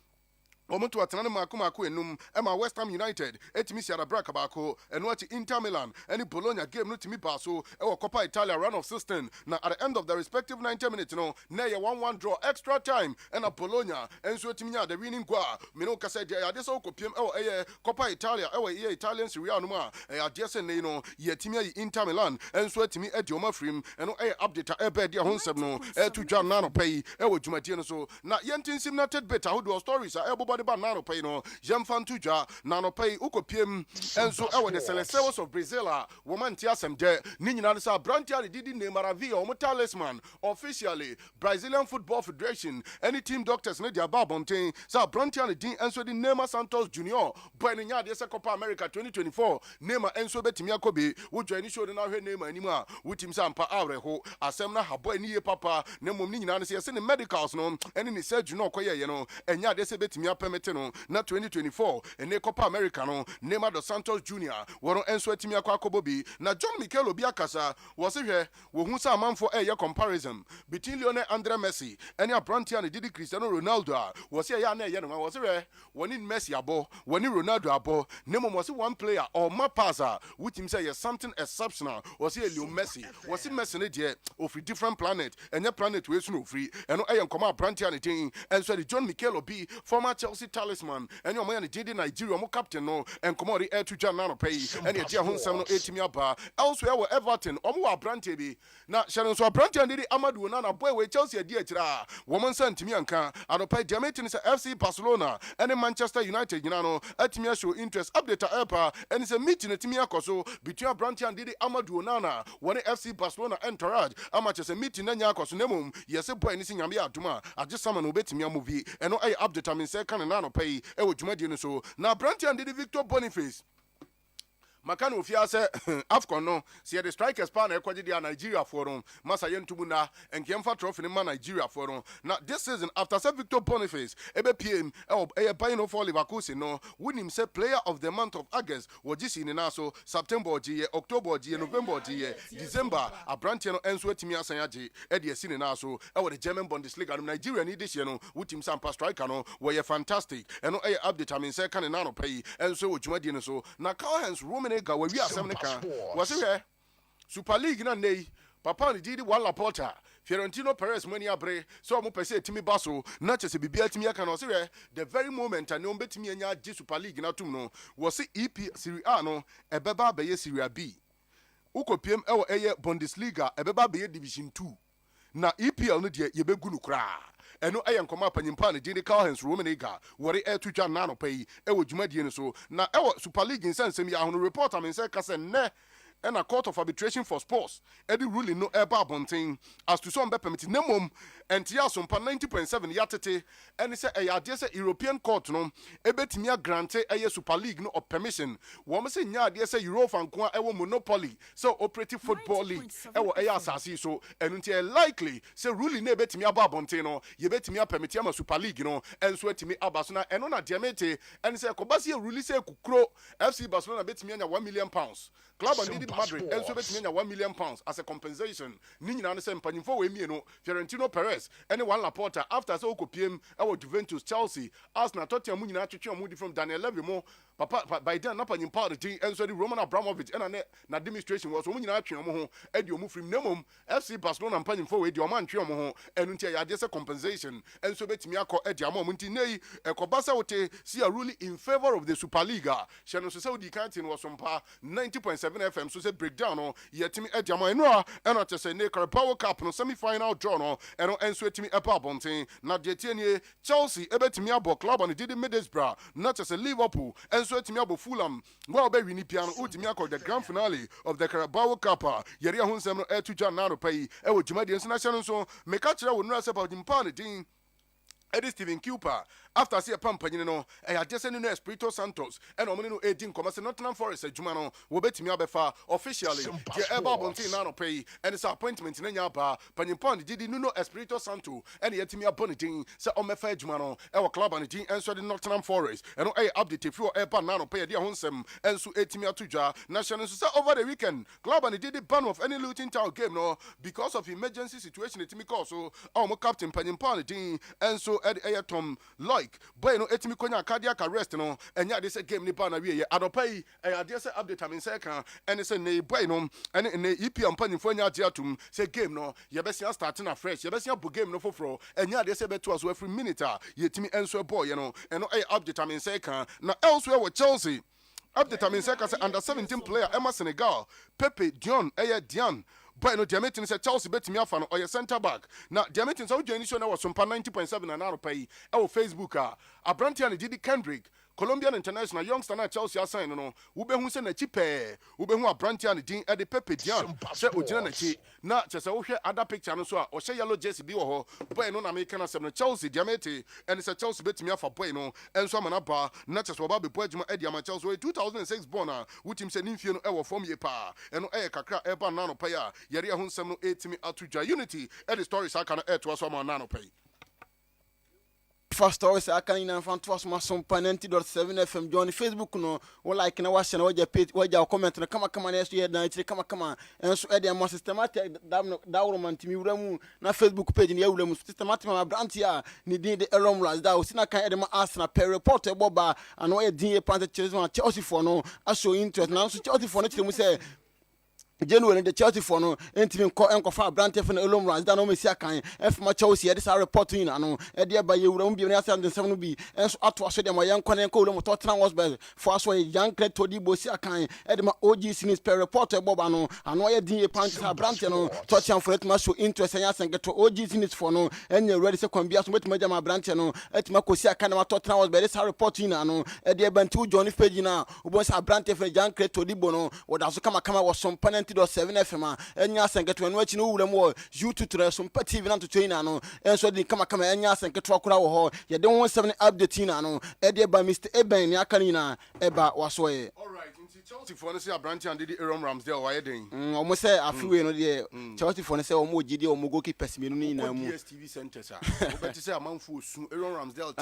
wɔn to atena ne maako enum ɛma West Ham United ɛtumi Sierra Braka baako ɛno akyi Inter Milan ɛne Bologna game no tumi baa so ɛwɔ Coppa Italia round of 16 na at the end of the respective 90 minutes no na ɛyɛ 1-1 draw extra time ɛna Bologna ɛnso ɛtumi nya the winning goal mene kasa deɛ ɛyɛ adeɛ sɛ wokɔpiem ɛwɔ ɛyɛ Coppa Italia ɛwɔ ɛyɛ Italian Serie A no mu a ɛyɛ adeɛ sɛ nnei no yɛtumi ayi Inter Milan ɛnso ɛtumi ɛdi ɔma firim ɛno ɛyɛ update a ɛbɛɛ deɛ ho nsɛm no ɛto dwa nano pɛ yi ɛwɔ dwumadie no so na yɛntinsim na tidbit ahodoɔ stories a ɛbobɔ de ba nano pay no yɛmfa nto dwa nano pay wokɔpiem ɛnso ɛwɔ the Seleções of Brazil a wɔma nte asɛm gye ne nyinaa no sɛ aberanteɛ a Didi Neymar via ɔmo talisman officially Brazilian Football Federation any team doctors ne de aba abɔnten sɛ aberanteɛ ne din ɛnso de Neymar Santos Junior boy ne nya adeɛ sɛ Copa America 2024 Neymar ɛnso bɛtumi akɔ bi wodwa ni show de na hwɛ Neymar anim a wotim sɛ ampa awerɛho asɛm na habɔ ani yie papa na mmom ne nyinaa no sɛ yɛsɛ ne medicals no ɛne ne surgery no ɔkɔyɛyɛ no ɛnya adeɛ sɛ bɛtumi apɛmete no na 2024 ene Copa America no Neymar dos Santos Junior wɔn enso atimi akɔ bi na John Mikel Obi akasa wɔse hwɛ wɔhu sɛ amanfo ɛyɛ comparison between Lionel Andre Messi ɛne abrantia ne Didi Cristiano Ronaldo a wɔse ɛyɛ na ɛyɛ no wɔse hwɛ wɔne Messi abɔ wɔne Ronaldo abɔ ne mmom wɔse one player or ma pass a wotim sɛ yɛ something exceptional wɔse Leo Messi wɔse Messi ne deɛ ofri different planet ɛnyɛ planet we su no ofri ɛno ɛyɛ nkɔmɔ abrantia ne tin ɛnso de John Mikel Obi former Chelsea talisman ɛne ɔmo yɛ ne Didi Nigeria ɔmo captain no nkɔmɔ de ɛto dwa nano pɛ yi ɛne ɛgye ho nsɛm no ɛtumi aba elsewhere wɔ Everton ɔmo wɔ abrantia bi na hyɛ no nso abrantia Didi Amadu Onana boy wɔ Chelsea adi akyira a wɔn nsa ntumi anka anɔpɛ deɛ meti ne sɛ FC Barcelona ɛne Manchester United nyinaa no atumi show interest update a ɛpa ɛne sɛ meeting atumi akɔ so between abrantia Didi Amadu Onana wɔne FC Barcelona entourage ama kyɛ sɛ meeting na nya akɔ so na mmom yɛsɛ boy ne si nyame yɛ adom a agye sama no obetumi amovi ɛno ɛyɛ update a me sɛ ka ne nanɔpɛ yi ɛwɔ dwumadie no so na abrantia Didi Victor Boniface maka no ofia sɛ AFCON no sɛ yɛde strikers pa na ɛkɔgye deɛ Nigeria for no masa yɛntumu na nkɛmfa trophy ne ma Nigeria for no na this season after sɛ Victor Boniface ɛbɛpiem ɛyɛ Bayern for Leverkusen no wonim sɛ player of the month of August wɔgye si ne na so September ɔgye yɛ October ɔgye yɛ November ɔgye yɛ December abranteɛ no ɛnso atumi asan agye ɛde asi ne na so ɛwɔ the German Bundesliga no Nigeria ne de hyɛ no wotim sɛ ampa striker no wɔyɛ fantastic ɛno ɛyɛ update a me sɛ ka ne na no pɛ yi ɛnso wɔ dwumadie no so na Karl-Heinz Rummenigge wawi asɛm ne ka wɔse hwɛ Super League na nnɛ papa ne Didi Juan Laporta Fiorentino Perez mani abre so ɔmo pɛ sɛ etimi ba so na kyɛ sɛ bibia etimi aka no ɔse hwɛ the very moment a ne ɔmo betimi anya agye Super League na tum no wɔse EP Serie A no ɛbɛba abɛyɛ Serie B ukopiem ɛwɔ ɛyɛ Bundesliga ɛbɛba abɛyɛ Division 2 na EPL no deɛ yɛbɛgu no koraa ɛno ɛyɛ nkɔmɔ apanyimpa ne Didi Karl-Heinz Rummenigge wɔre ɛto dwa nano pɛ yi ɛwɔ dwumadie no so na ɛwɔ Super League nsɛnsɛm yi ahono report a me nsɛ ka sɛ nnɛ ɛna Court of Arbitration for Sports ɛde ruling no ɛba abɔnten as to some bɛpɛmiti ne mmom ɛntia Sompa 90.7 yɛatete ɛne sɛ ɛyɛ adeɛ sɛ European Court no ɛbɛtumi agrante ɛyɛ Super League no of permission wɔn sɛ nya adeɛ sɛ Europa nko a ɛwɔ monopoly sɛ operative football league ɛwɔ ɛyɛ asase so ɛno nti ɛ likely sɛ ruling no ɛbɛtumi aba abɔnten no yɛbɛtumi apɛmiti ama Super League no ɛnso atumi aba so na ɛno na deɛ mete ɛne sɛ kɔbasi ruling sɛ kukuro FC Barcelona bɛtumi anya £1 million club and Madrid enso betimi nya £1 million as a compensation ni nyina ne sɛ mpanyimfo we mienu Fiorentino Perez ene Juan Laporta after so okopiem e wo Juventus Chelsea Arsenal Tottenham nyina twetwe omo di from Daniel Levy mo papa by then na panyimpa de enso the Roman Abramovich and na administration was omu nyina atwe omo ho e de omu frim nemom FC Barcelona panyimfo we de omo antwe omo ho enu ntia ya de se compensation enso betimi akọ e de amo nti nei ekoba se wote see a ruling in favor of the Super League she no so se odi kan tin was Sompa 90.7 FM so se breakdown no yetimi e de amo enu a eno tese ne Carabao Cup no semi-final draw no eno enso etimi epa bonten na de tie nie Chelsea ebetimi abo club on did Middlesbrough not just a Liverpool enso etimi abo Fulham well be wini piano utimi akọ the grand finale of the Carabao Cup yeri ahonsem no e tuja na no pay e wo jumadi international so me ka kire wo nura se pa dimpa ne din Eddie Steven Cooper after see a pampany no e adese no Espirito Santos and omni no edin commerce Nottingham Forest adwuma no wo betimi abefa officially the eba bontin na no pay and its appointment na nya ba panyimpa didi no Espirito Santo and yetimi abonidin se omefa adwuma no e wo club and din enso the Nottingham Forest and no e update fi eba na no pay dia honsem enso etimi atudwa national so over the weekend club and didi ban of any Luton Town game no because of emergency situation etimi cause so our captain panyimpa din enso Tom like boy no etimi konya cardiac arrest no enya de say game ni ba na wie ye adopai ade say update am say kan ene say ne boy no ene ne EPM panifo nya ade atum say game no ye be sia start na fresh ye be sia bo game no foforo enya de say beto as every minute yetimi enso boy no eno update am say kan na elsewhere with Chelsea update am say kan say under 17 player Emma Senegal Pepe Dion Dian boy no diametin say Chelsea betimi afa no or center back na diametin so join show na was Sompa 90.7 na na pay e Facebook Abrantia ne Didi Kendrick Colombian international youngster na Chelsea assign no wo be hu se na chipe wo be hu Abrantia ne din e de Pepe Dian se ogina na chi na chese wo hwe other picture no so a o hye yellow jersey bi wo ho boy no na me kana sem no Chelsea diameti and say Chelsea betimi afa boy no enso amana ba na chese wo ba be boy adwuma e dia ma Chelsea 2006 born wutim se nimfie no e wo form ye pa eno e kakra e ba na no pa ya yari ahonsem no etimi atudwa unity e the stories aka na e to so ma na no pay first stories aka ina fan to so ma Sompa 90.7 FM join Facebook no wo like na wa share wo page wo comment no kama na so ye dan itire kama enso e dey more systematic da wo man timi wuramu na Facebook page ni ya wuramu systematic ma brand ya ni din de Elomras da o sina kan e dey ma Arsenal per report e boba ano e din e pante Chelsea for no aso interest na so Chelsea for no tire mu say Genuine the Chelsea for no entimi enkofa brante for no Elomras da no mesi akan efma Chelsea e dey report in ano e dey ba ye wura mu bi na asa den 7 no bi enso ato aso dey ma yankon enko wura mu Tottenham Hotspur for aso young great todi bosi akan e dey ma OG Sinis per report e boba no ano ye din e pant brante no Tottenham for it ma show interest en yasen get OG Sinis for no enye ready se kwambia so metima jama brante no etima kosi akan ma Tottenham Hotspur dey report in ano e dey bantu Johnny page na obo sa brante for young great todi bono woda so kama was Sompa 90.7 FM enya senketo no achi no wura mu YouTube to Sompa TV na to train no enso di kama enya senketo akura wo ho ye de 17 update na no e de ba Mr. Eben ni aka ni na e ba waso ye all right nti Chelsea for no say Abrantia and Didi Ramsdale why dey omo say afiwe no de Chelsea for no say omo gidi omo goalkeeper menu ni na mu DStv center sa obeti say amanfo osu Ramsdale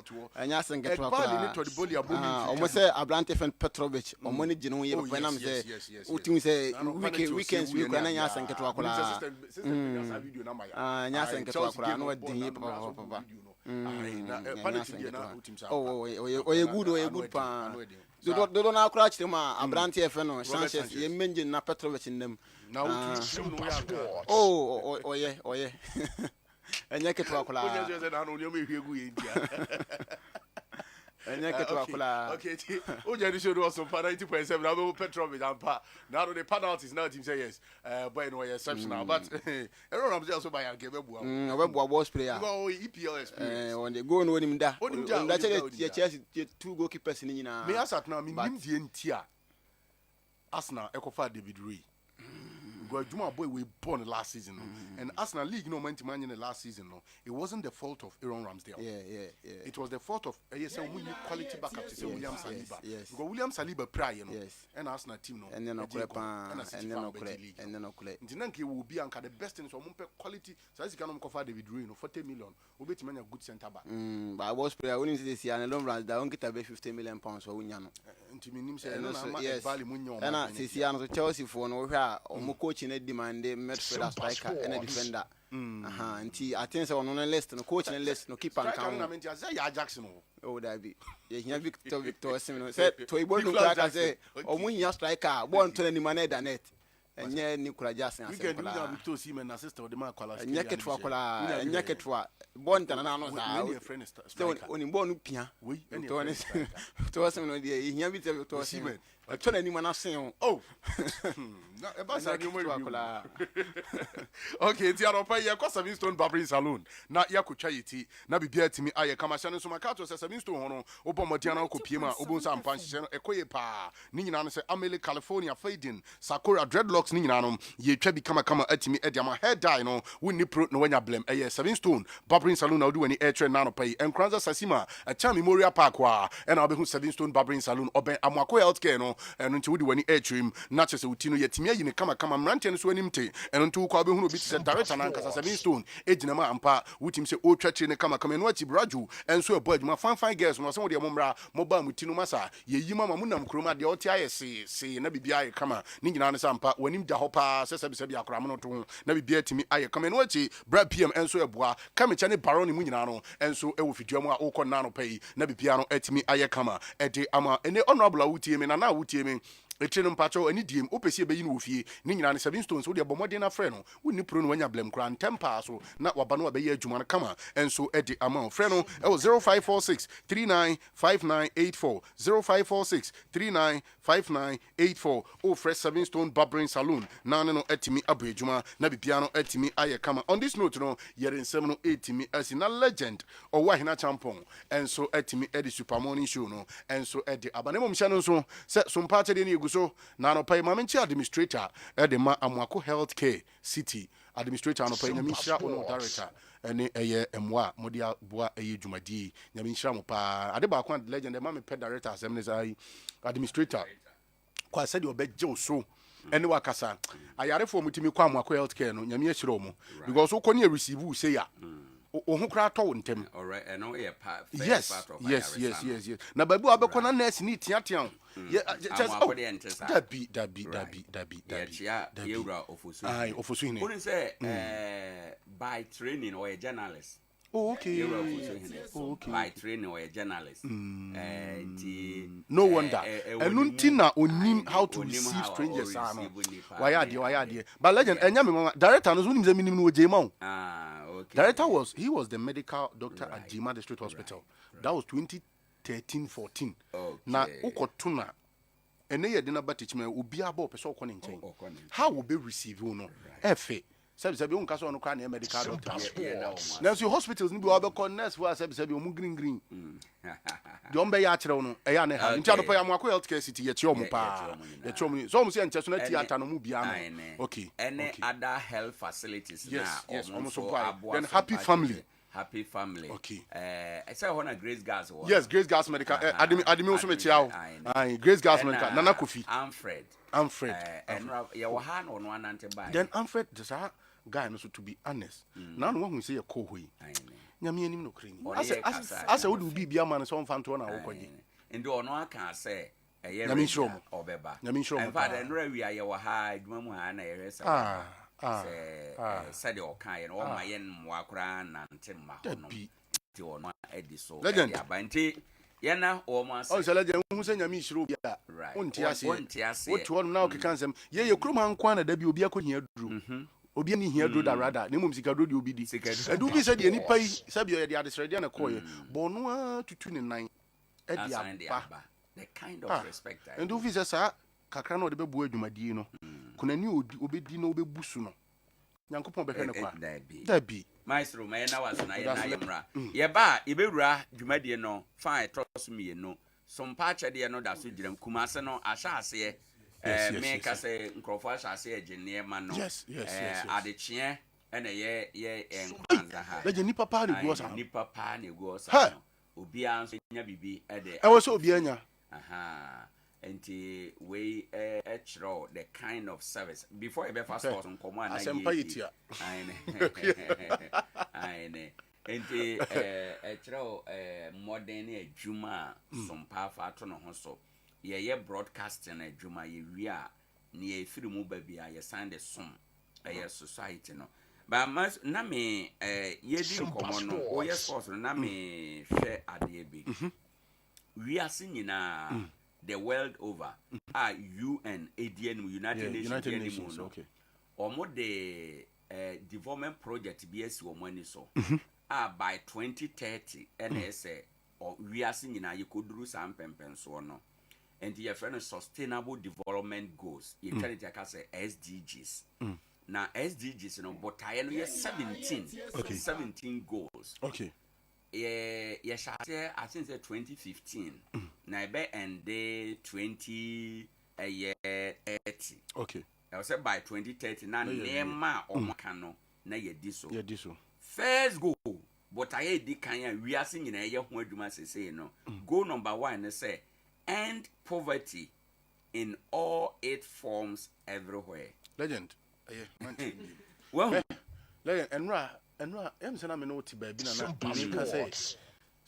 to enya senketo akura akura ni to the body abomi omo say Abrante Fen Petrovic omo ni gino ye pe na me say utim say weekends we kwa na nya senketo akura video na maya nya senketo akura no wadin papa oye good pa do na akura chire ma Abrante Fen no Sanchez ye menje na Petrovic ndem na utu no ya oye enya keto akura onye ze na no nyome hwegu ye ntia enya keto akura okay onye ni show do Sompa 90.7 na be Petrovic ampa now the penalties now team say yes but no exceptional but everyone am also by game bebu bebu ball player go EPL experience on the go no nim da Chelsea two goalkeepers ni nyina me asat na me nim die ntia Arsenal ekofa David Ray Juma boy we born last season and Arsenal league no man in the last season no it wasn't the fault of Ramsdale it was the fault of quality backup to say William Saliba because William Saliba prior no and Arsenal team no and then Ntinanke will be anka the best in so mumpe quality so as you can cover David Ray no 40 million obeti manya good center back but was player when this year and Ramsdale da on kita be 50 million pounds so unya no ntimi nim say na value munyo na sisi ano Chelsea for no hwa omo coach coach in a demand midfielder striker and a defender. Nti I think so on a list no coach and list no keep and count. I mean Jackson. Oh that be. Yeah, Victor Simon said to a boy striker say Omunya striker born to any man than it. And yeah, Nicola Jackson. We can do that Victor Simon assist of the man called Nyeket for Kola and Nyeket for born to an friend still only born Pia. We to us in the year Victor Simon. I told anyone I say, oh, okay, Tiaropa, ya kwa Savingstone Barbering Saloon. Na ya kuchayiti, na bibia timi aye kama shano so makato se Savingstone hono, obo motiana ko piema, obo nsa ampanhye no ekoye pa. Ni nyina no se Amele California fading, Sakura dreadlocks ni nyina no ye twa bi kama atimi ediama hair dye no, wonni pro no wanya blem. Eye Savingstone Barbering Saloon na odu wani air train na no pay. Nkoranza Sasima, a cha Memorial Park wa, and obehu Savingstone Barbering Saloon oben amwako healthcare no. And until we wani airtrim na chese utino yetimi ayi ne kama mrante no so anim te and until kwa be hu no bi se director na nkasa Savingstone ejina ma ampa wutim se o twatwe ne kama no achi braju enso ebo adwuma fan girls no so wo de momra moba mutino masa yeyi mama munam kroma de oti aye se na bibia aye kama ni nyina ne sampa wanim da hopa se sebi akora mo no to na bibia timi aye kama no achi bra pm enso eboa kama cha ne baroni mu nyina no enso ewo fidua mu a okọ na no pay na bibia no atimi aye kama ede ama ene honorable wutie me na wutie me etrenum pacho ani diem opese be yi no ofie ni nyina ne Savingstone so de bomode na frɛ no wonni pro no wanya blem kra ntempa so na waba no abeyi adwuma no kama enso edi ama frɛ no e 0546 395984 0546 395984 o fresh Savingstone Barbering Saloon na ne no etimi abo adwuma na bibia no etimi aye kama on this note no yere nsɛm no etimi asi na legend Owoahene Acheampong enso etimi edi super morning show no enso edi abanemo mhya no so se Sompa de ne so na no pay mamenchi administrator de ma amwako healthcare city administrator no pay nyamishira ono director ene eye emwa modia boa eye dwumadi nyamishira mo pa ade ba kwa legend ma me pay director asem ne sai administrator kwa said obegye so ene wakasa ayarefo mutimi kwa amwako healthcare no nyame ahira omo because wo koni receive wo say ya ohu kra to ntem alright and no yeah part yes na babu abekọ na nurse ni tiatian dabi yeah yewra ofosu ai ofosu hine wouldn't say by training or a journalist. Oh, okay. Okay. By training or a journalist. No wonder. Enuntina onim how to receive strangers. Why are they? But legend, director knows when him no Jema. Okay. Director was the medical doctor at Jima District Hospital. That was 2013-14. Na ukotuna ene ye de na batechime obi aba opese okọ nchen. How will be receive you no? Efe sabi on kaso no kwa na medical doctor. Now so hospitals ni bi obekọ nurse wa sabi omu green. The ombe ya kire no e ya ne ha. Nti adopo ya mo akọ healthcare city ye kire omu pa. Ye kire omu. So omu se nche so na theater no mu bia no. Okay. Any other health facilities yes, almost so then happy family. Happy family. Okay. I say on a Grace Gas. Yes, Grace Gas Medical. Adimi also me chiao. Grace Gas Medical. Nana Kofi. Alfred. And you had on one antibody. Then Alfred, just a guy, no, so to be honest. Now, one we say a co way. Nyami any no cream. As I would be a man, some fan to an hour. And do no, I can't say. Yamin show or Beba. Yamin show. And father, and we are your high, Mamu, and said your kind, all my yen, Wakran, and Tim Mahon. To no Ediso. Legend. Banti. Yana almost. Oh, so legend who send Yami Shru. Right. What one now can say? Ye, your crew man, Kwana, there be a could hear drew. Obi ani here do da rather. Nemum sika do obi di. E do bi say de ani pai sabi o de adesrede na koye. Bono to 29. E dia ba. The kind of respect I. And do vi say sa kakra na o de bebu adwumadi no. Kuna ni obedi na obebusu no. Nyankopon behwe ne kwa. Da bi. Maestro me na was na yemra. Ye ba ibewura dwumadi no fine trust me no. Sompa chede no da so giram kumase no ahya me ka say nkrofo ahya egene ma no. Yes. Adechie ene ye Nkoranza ha. Leje nipa pa ne guo sa. Nipa pa ne guo sa. Obi anso nya bibi ede. E wo so obi anya. Aha. Enti we chiro the kind of service before you be fast force nkomo ana ye. Aine. Enti chiro modern adwuma Sompa fa to no ho so. Ye broadcasting adwuma ye wi a near film baby, I signed a song, a society no. But mas na me ye di nkomo no o yes force na me share Adea bi we are singing the world over UN ADN United Nations okay omo the development project BS wo money so by 2030 NSA or we are singing you could do some pempen so no and your friend sustainable development goals you tell it like say SDGs now SDGs but I know 17 okay 17 goals okay yeah I think say 2015 now be and day 20 a year 30 okay I say by 2030 na nema omaka na ye di so first goal but I di kan we are singing na ye ho adwuma say no goal number 1 is say end poverty in all its forms everywhere legend man well legend enra em say na me no ti ba bi na America say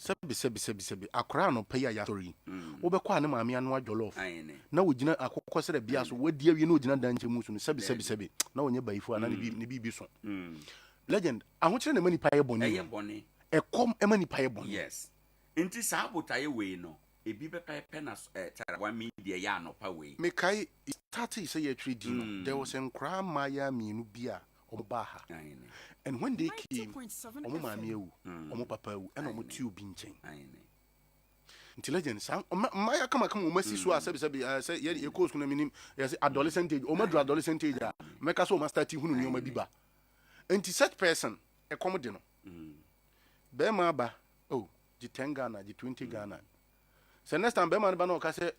sebi akora no pay ya story wo be kwa ne maame anu ajolof na wo gina akokko sere bia so wadi awie na wo gina danche mu so sebi na wonye bayifu ana ne bi so legend ahokyere na mani paye boni ekom emani paye boni yes nti sa abotaye we no ebi be pepe na tara one media ya no pa we me kai start say ye 3D no there was enkra maya mienu bia obaha and when they came omo maame ewu omo papa ewu and omo tiu bi nchen intelligence maya kama omo si so asebi say ye course kuna minim say adolescent age omo do adolescent age make so omo start hunu ni omo biba enti such person e come de no be ma ba oh di 10 Ghana di 20 Ghana so next time be ma ba no ka say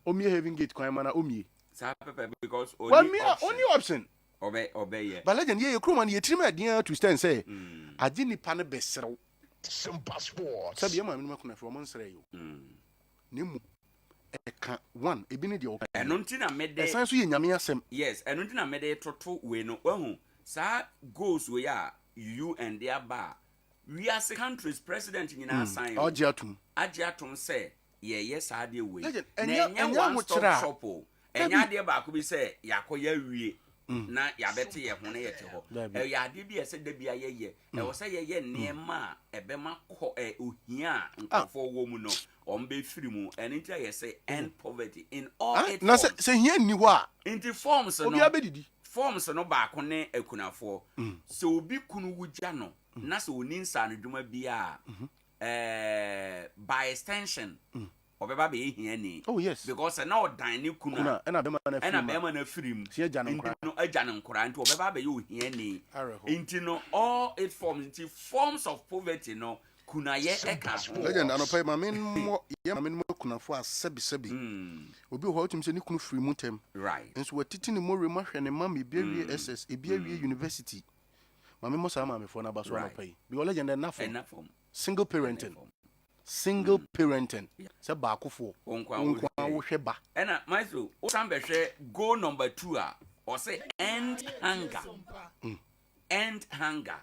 omie having gate kwan mana omie sa papa because only option obey yeah but legend ye kro man ye trim adin to stand say agi nipa ne beserew Sompa sports sabi ma me kuna from nsere yo nemu eka one ebi ne de o eno nti na mede esan so ye nyame asem yes eno nti na mede toto we no wahu sa goals we ya you and their bar we as countries president nyina sign agiatum say yes ade we na one stop shop enya de ba ko bi say yakoya wie na yabete ye ho na ye te ho ya ade bi ese da bia ye wo say ye niema ebema ko ohia nkofo wo mu no ombe firi mu enti ye say end poverty in all its na say hia ni ho a into forms no obi abedidi forms no ba ko ne akunafo so obi kunu wugya no na so oni nsa no dwuma bia by extension obeba be hia ni oh yes because na odan ne kuna na be ma na firim si agya no nkora nti obeba be ohia ni nti no all it forms into forms of poverty no kuna ye eka legend anopai ma men mo ye ma men mo kuna fo asebi obi ho otum se ni kunu free mu tem right nso watiti ni mo rema hwe ne ma me bia ss e bia wie university ma men mo sa ma me fo na ba so anopai because legend enough single parenting say ba akofo onkwa wo hwe ba ena maestro o san be hwe goal number 2 a o say end hunger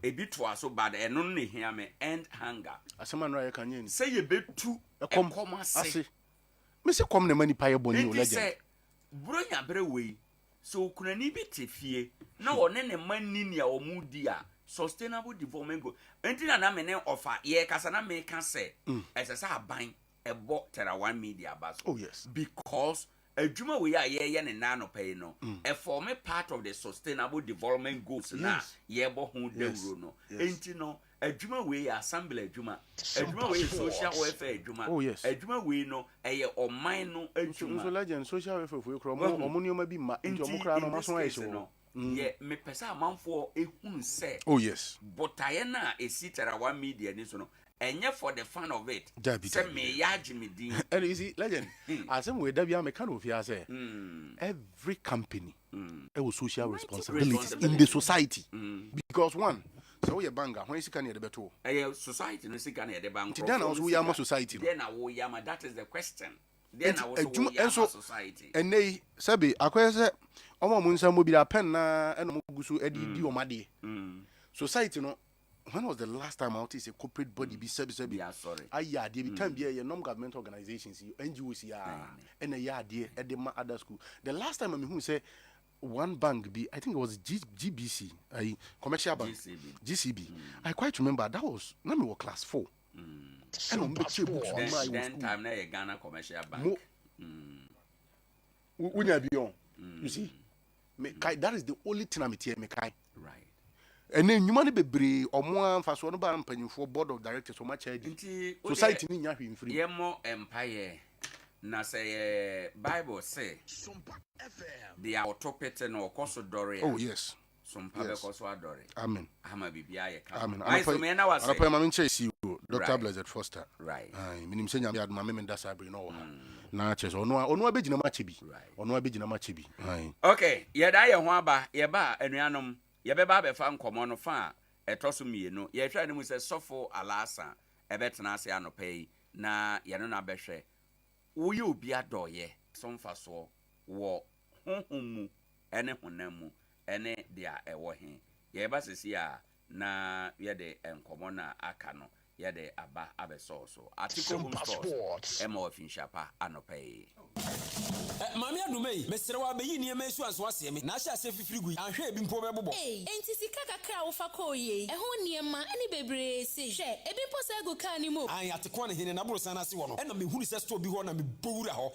ebi to aso bad eno ne hia me end hunger asema no ye kanye ni say ye betu ekom ase me se kom ne mani pa ye boni o legend say bronya bere we so kunani bi tefie na wone ne mani ni a omudi a sustainable development goal enti na me ne offer ye kasa na me ka say esesa aban ebo tera one media bas oh yes because adwuma we ya ye ne na no pay no e form part of the sustainable development goals na ye bo hu dawro no enti no adwuma we ya assembly adwuma we social welfare adwuma adwuma we no eye oman no adwuma so legend social welfare for kro mo nioma bi ma enti omo kra no maso aye so ye me pesa amanfo ehun se oh yes but aye na esitera one media ni so no enye for the fun of it say me ya jimidi and you see legend asem we da bia me kan ofia say every company a social responsibility in the society because one so we banga when sika na de beto society no sika na de bank then also we am society then we am that is the question then also we am society and they sabi akoye say omo mu nsa mo bi da pen na eno mo gusu edi di omade society no when was the last time I see a corporate body be service? Yeah, sorry. Yeah, they become a non-government organizations, NGOs, and a yard at the other school. The last time I mean, who say one bank be, I think it was GBC, commercial bank, GCB. I quite remember that was let me class 4. And then time na Ghana commercial bank. You see, that is the only thing I'm here. Right. And then you money be or more fast one by for board of directors so much society in Yahoo free. Ye more empire. Na say Bible say Sompa FM. They are topet no koso dore. Oh yes. Sompa be koso adore. Amen. Ama bibia ye ka. Amen. I so me na was say. Anapa mama nche you Dr. Blessed Foster. Right. Minim say nyame aduma me menda sabri no. Na che so ono abegina mache bi. Ono abegina mache bi. Okay, ye da ye ho aba, ye ba anuanom, ye be ba be fa nkomo no fa etoso mienu. Ye hwa ne mu se sofo alasa ebetena ase anopai na ye no na behwe. Wo ye obi adoye somfa so wo honhom ene honam mu ene dia ewo he. Ye ba sesi a na ye de enkomo na aka no ye de aba abeso so article home stores ema ofinshapa anopai Mami adumei mesere wa be yi niam esu anso ase me na ahia se fifiri gu ahwe bi mpo be bobo enti sika kakra wo fa koye eho niam ene bebre se hwe ebi mpo se gu ka ni mo an atekwa ne hene na boro sana se wo no ena me hunu se store bi ho na me bowura ho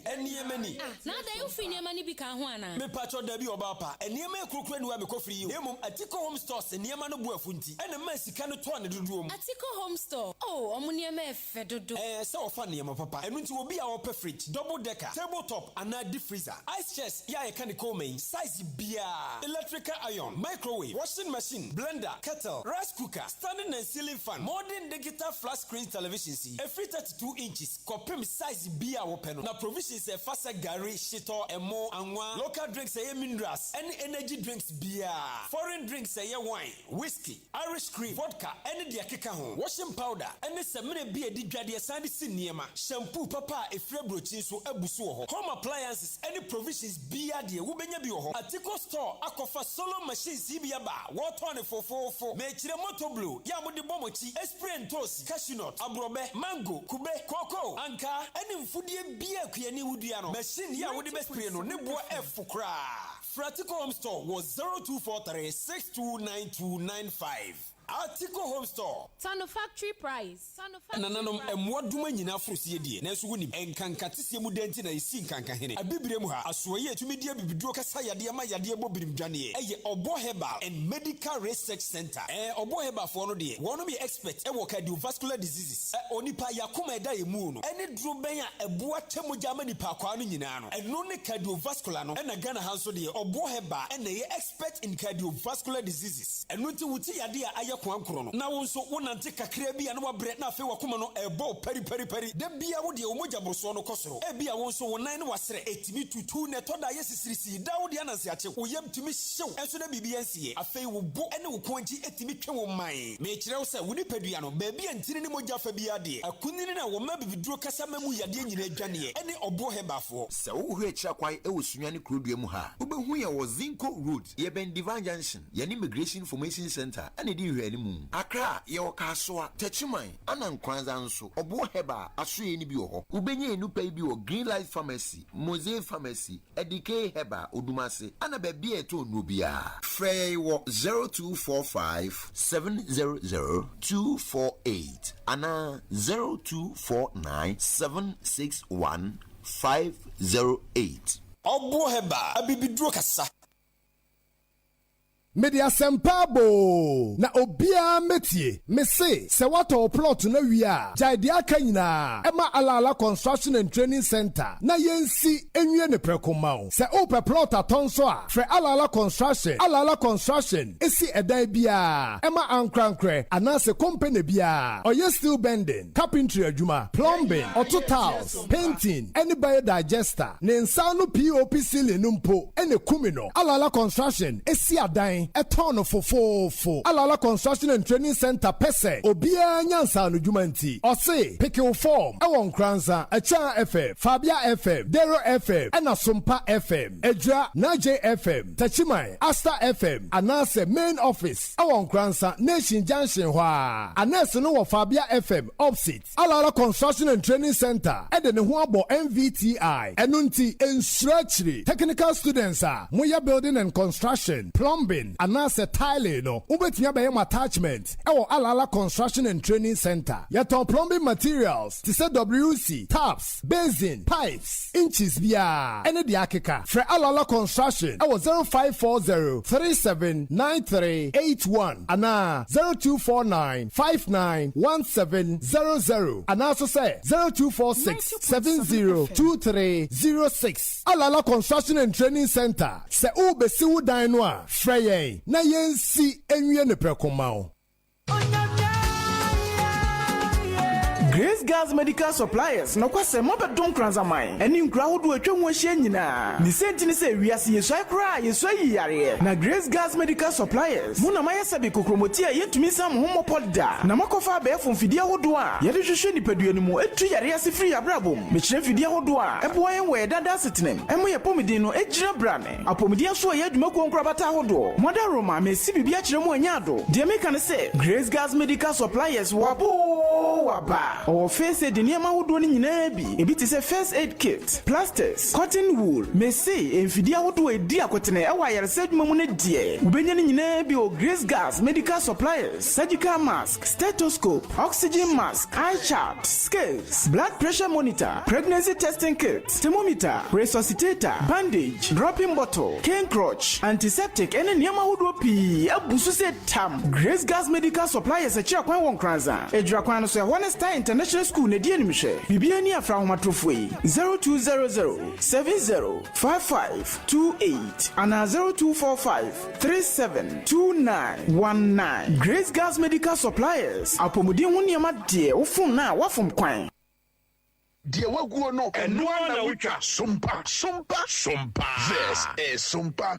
eniam ni na da yo fi niam ni bi ka ho ana me pacho da bi oba pa eniam ekurukura ni wa me kofiri yi emom atiko home stores niam no bu afunti ena ma sika no to ne dodoom atiko home store omo niam efe dodo se wo fa niam papa enu nti obi a wo pe fridge double decker tabletop and deep freezer ice chest ya can call main size bia electrical iron microwave washing machine blender kettle rice cooker standing and ceiling fan modern digital flat screen television see a 32 inches copim size bia open na provisions e fasa gari shito emo anwa local drinks e minerals any energy drinks bia foreign drinks e wine whiskey irish cream vodka any dia keka ho washing powder any semene bia di dwade sande siniema shampoo papa e frebrochi so abusu ho home appliances any provisions bia de wo benya bi ho article store akofa solo machines bia ba water ne fofofo me kire motor blue ya mo de bomochi spray ntosi cashew nut abrobe mango kube cocoa anka any mfudie bia kuani wudua no machine ya wo de spray no ne bo efukra Fratico Home Store was 0243 629295 Article Home Store. Tano factory price. Nananom emwaduma nyina frosie die. Na so wonim enkankatese mu denti na isi nkanka hene. Abibire mu ha asoye atumi bibiduo kasa yade ma yade bo birimdwane. Eye Obo Herbal and Medical Research Center. Obo Herbal for no de. Wono be expert e wo cardiovascular diseases. Onipa yakoma eda emu no. Ene duro ben a eboa temogya ma nipa kwa no nyina no. Eno ne cardiovascular no. Ena Ghana hanso de Obo Herbal ene ye expert in cardiovascular diseases. Eno ti wuti yade a kwankro na wo nso wonante kakra bia na wabre na afi wakoma no ebo peri da bia wo de omogya borso no kosoro e bia wo nso wonan ne wasere etimi tutu ne toda yesisirisi da wo de ananse ache wo yam timi hyew enso na bibia nsie afei wo bo ene wo konji etimi twe wo man me kire wo se wo ni padua no ba bia ntini ne mogya fa bia de akunini na wo ma bibiduro kasa mamu yade nyina adwane ene Obo Hebafo se wo hu ekira kwai e wo sunyane krodua mu ha wo behu ye wo Zinco Road ye ben Divine Junction ye ni Immigration Information Center ene di hwani mu Accra ye okasoa Techiman ana Nkoranza nso Obo Herbal asoye ni bi ho ubenye enupa bi wo Green Light Pharmacy Mosaic Pharmacy Adea Herbal Odumase ana ba bia eto no bia frey wo 0245 700 248 ana 0249 761 508 Obo Herbal abibiduro kasa Media Sempabo na obia metie mese se wato plot na wia Adea Akye nyina ema ala construction and training center na yensi enwie ne prekomao se ope plot atonso a fre ala construction esi edan bia ema ankrankre anase company bia oye steel bending carpentry adwuma plumbing auto tiles painting any biodigester ne nsa no POP ceiling numpo ene kumino ala construction esi adan kwan eton fofofo Alala Construction and Training Center pese obia nyansa no dwumanti ose pickle form ewon Nkoranza Acha FM Fabia FM Dero FM and Sompa FM Edra Naje FM Tachimai Asta FM anase main office ewon Nkoranza Nation Junction hwa anase no Fabia FM opposite Alala Construction and Training Center ede ne ho abo MVTI enunti ensurachiri technical students moya building and construction plumbing anase tiling no ubetia be attachment ewo Alala Construction and Training Center yaton plumbing materials to say WC taps basin pipes inches bia ene de akeka for Alala Construction ewo 0540379381 ana 0249591700 ana so say 0246702306 Alala Construction and Training Center se ubesi udan no a freye na yensi enwie ne prekomao. Grace Gas Medical Suppliers no kwase mobedon kranzaman eni nkura hodo atwa mu ahia nyina ni senti ni se wiase yeso akura yeso yiyare na Grace Gas Medical Suppliers muna mayesa bi kokromoti a yetumi sam homopoda na makofa be fomfidi hodo a yede hwehwe nipadua ni mu etu yare ase free abrabom mekire fidi hodo a ebo yen we dada setinem emo ye pomidin no egira brane apomidin so ye aduma konkura bata hodo moda roma mesi bibia kire mu anyado de meka ne se Grace Gas Medical Suppliers waba or face aid niema wodo ni nyina bi ebi ti se first aid kit plasters cotton wool mesi enfidia wodo edi akotene e wa yare seduma mu ne die ubenya ni nyina bi o Grace Gas Medical Suppliers surgical mask stethoscope oxygen mask eye chart scales blood pressure monitor pregnancy testing kit thermometer resuscitator bandage dropping bottle cane crutch antiseptic ene niema wodo pi abusu se tam Grace Gas Medical Suppliers a chia kwan won Nkoranza edra kwan no so Honesta International School ne die nimhwe bibia ni afra homatrofo yi 0200705528 ana 0245372919 Grace Gas Medical Suppliers apomudin ho niam de wofun na wafom kwan Dear Waguo no and no one witcha Sompa. This is Sompa.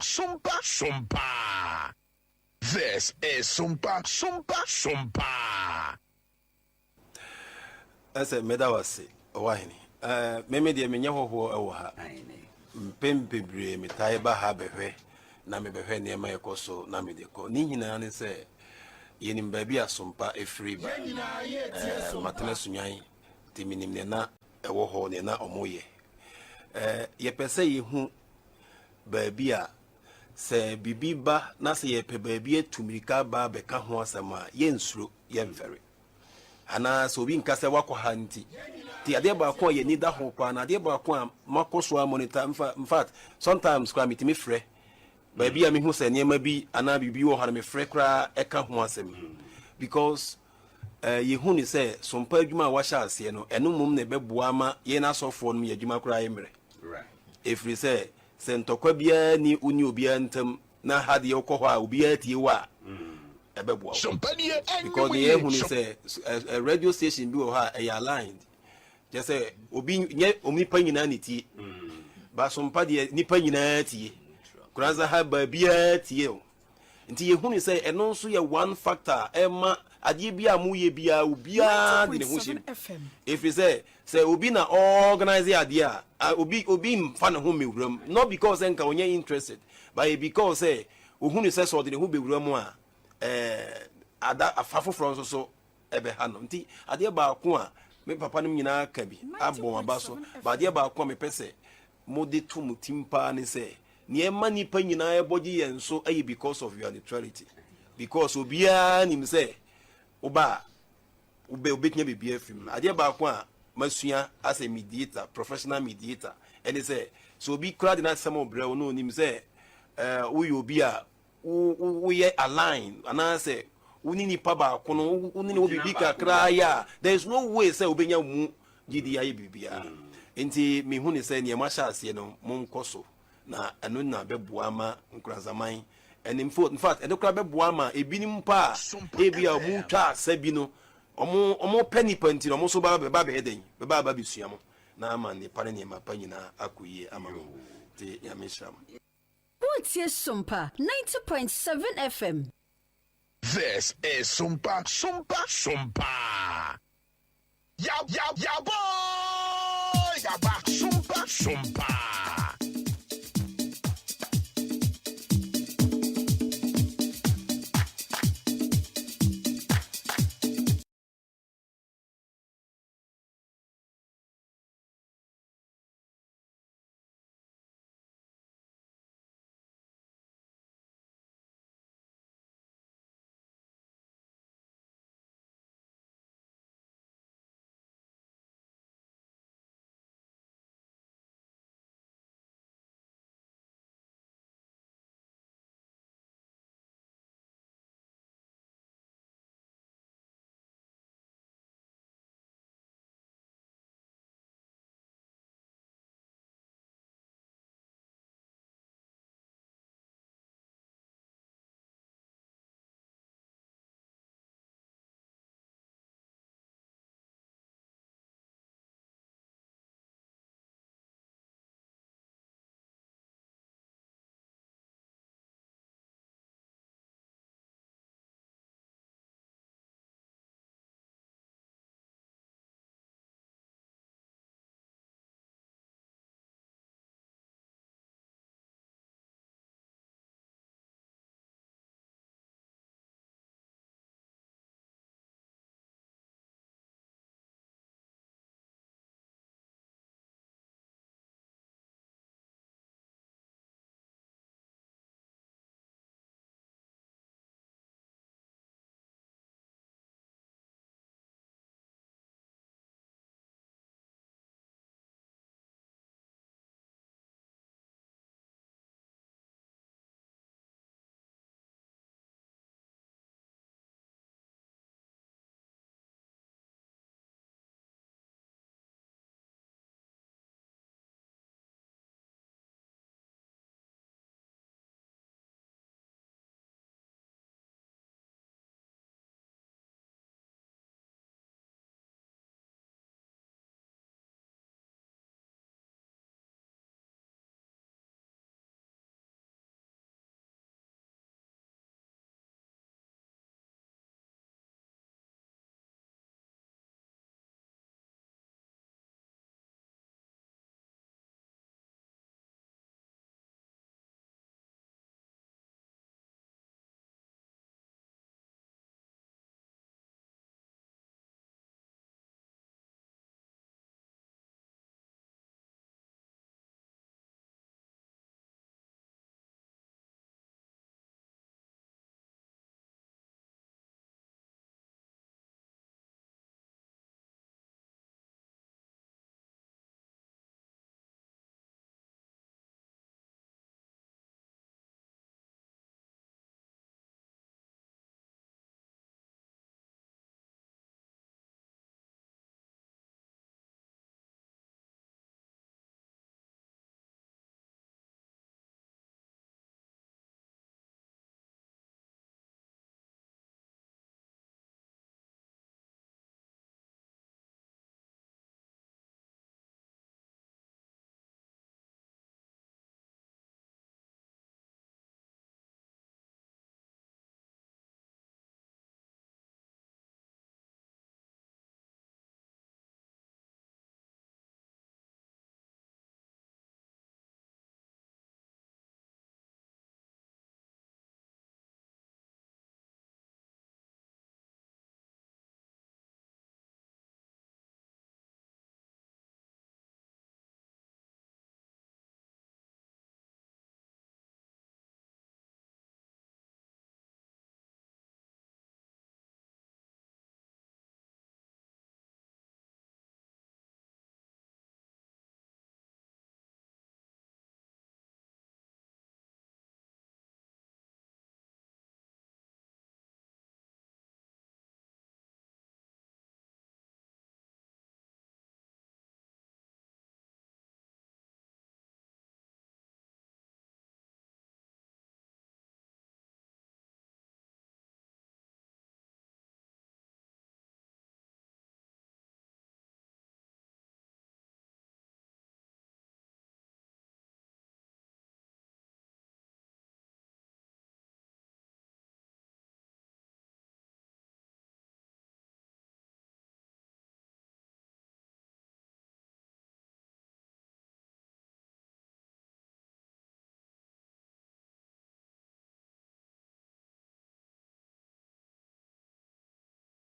This is Sompa. As a medawase, Owoahene. Meme de menye hoho ewo ha. Mpempebre metaiba ha behwe na mebehwe ne ma yekoso na medeko. Ni nyina ne se yenim ba bia Sompa efri ba. Matena sunyan timinim ne na ewo ho ne na omoye. Ye pese ye hu ba bia se bibiba na se ye pe ba bia tumirika ba be ka ho asama ye nsuro ye mfere. Ana so bi nkase wakwa nti ti ade ba ko ye ni da ho kwa na ade ba ko makoso monitor in fact sometimes kwa mitimi frɛ ba bia me hu se niema bi ana bibi wo ha me frɛ kra eka ho asem because ye hu ni se Sompa adwuma wa sha ase no eno mum na beboa ma ye na sofo no ye adwuma kra ye mre right efri se ntokwa bia ni uni obia ntam na hade ye ko ho a obia tie wa because the who say a radio station be ha aligned just say obi nye omnipa nyina niti ba Sompa de nipa nyina tie Nkoranza ha ba bia tie o nti ye hu say eno so ye one factor ema ade bia mu ye bia obia de ne hu shim if you say obi na organize ade a obi mfa ne ho mewuram not because enka onye interested but because say ohunu say so de ne ho bewuram a ada afafo from so ebe hanom nti ade ba ko a me papa nim nyina ka bi abon aba so ba ade ba ko me pese mode to mutimpa ne se ne mani pa nyina e bogi yen so ayi because of your neutrality because obia nim se oba obetnya bibia fim ade ba ko a masua as a mediator professional mediator and say so obi crowd na some obrɛ no nim se we obi a we align and I say we need paba kono we need obi kakra ya there is no way say obenya mu gidi aye bibia enti me hu ne say ne ma sha ase no monkoso na eno na beboa ma Nkoranzaman and in fact edokra beboa ma ebinim pa ebia mu twa sabi no omo penny panti no mo so ba be eden be ba bisua mo na ama ne pare ne ma pa nyina akoye ama mo te ya me sham Yetie Sompa 90.7 FM. This is Sompa. Ya boy, ya back Sompa.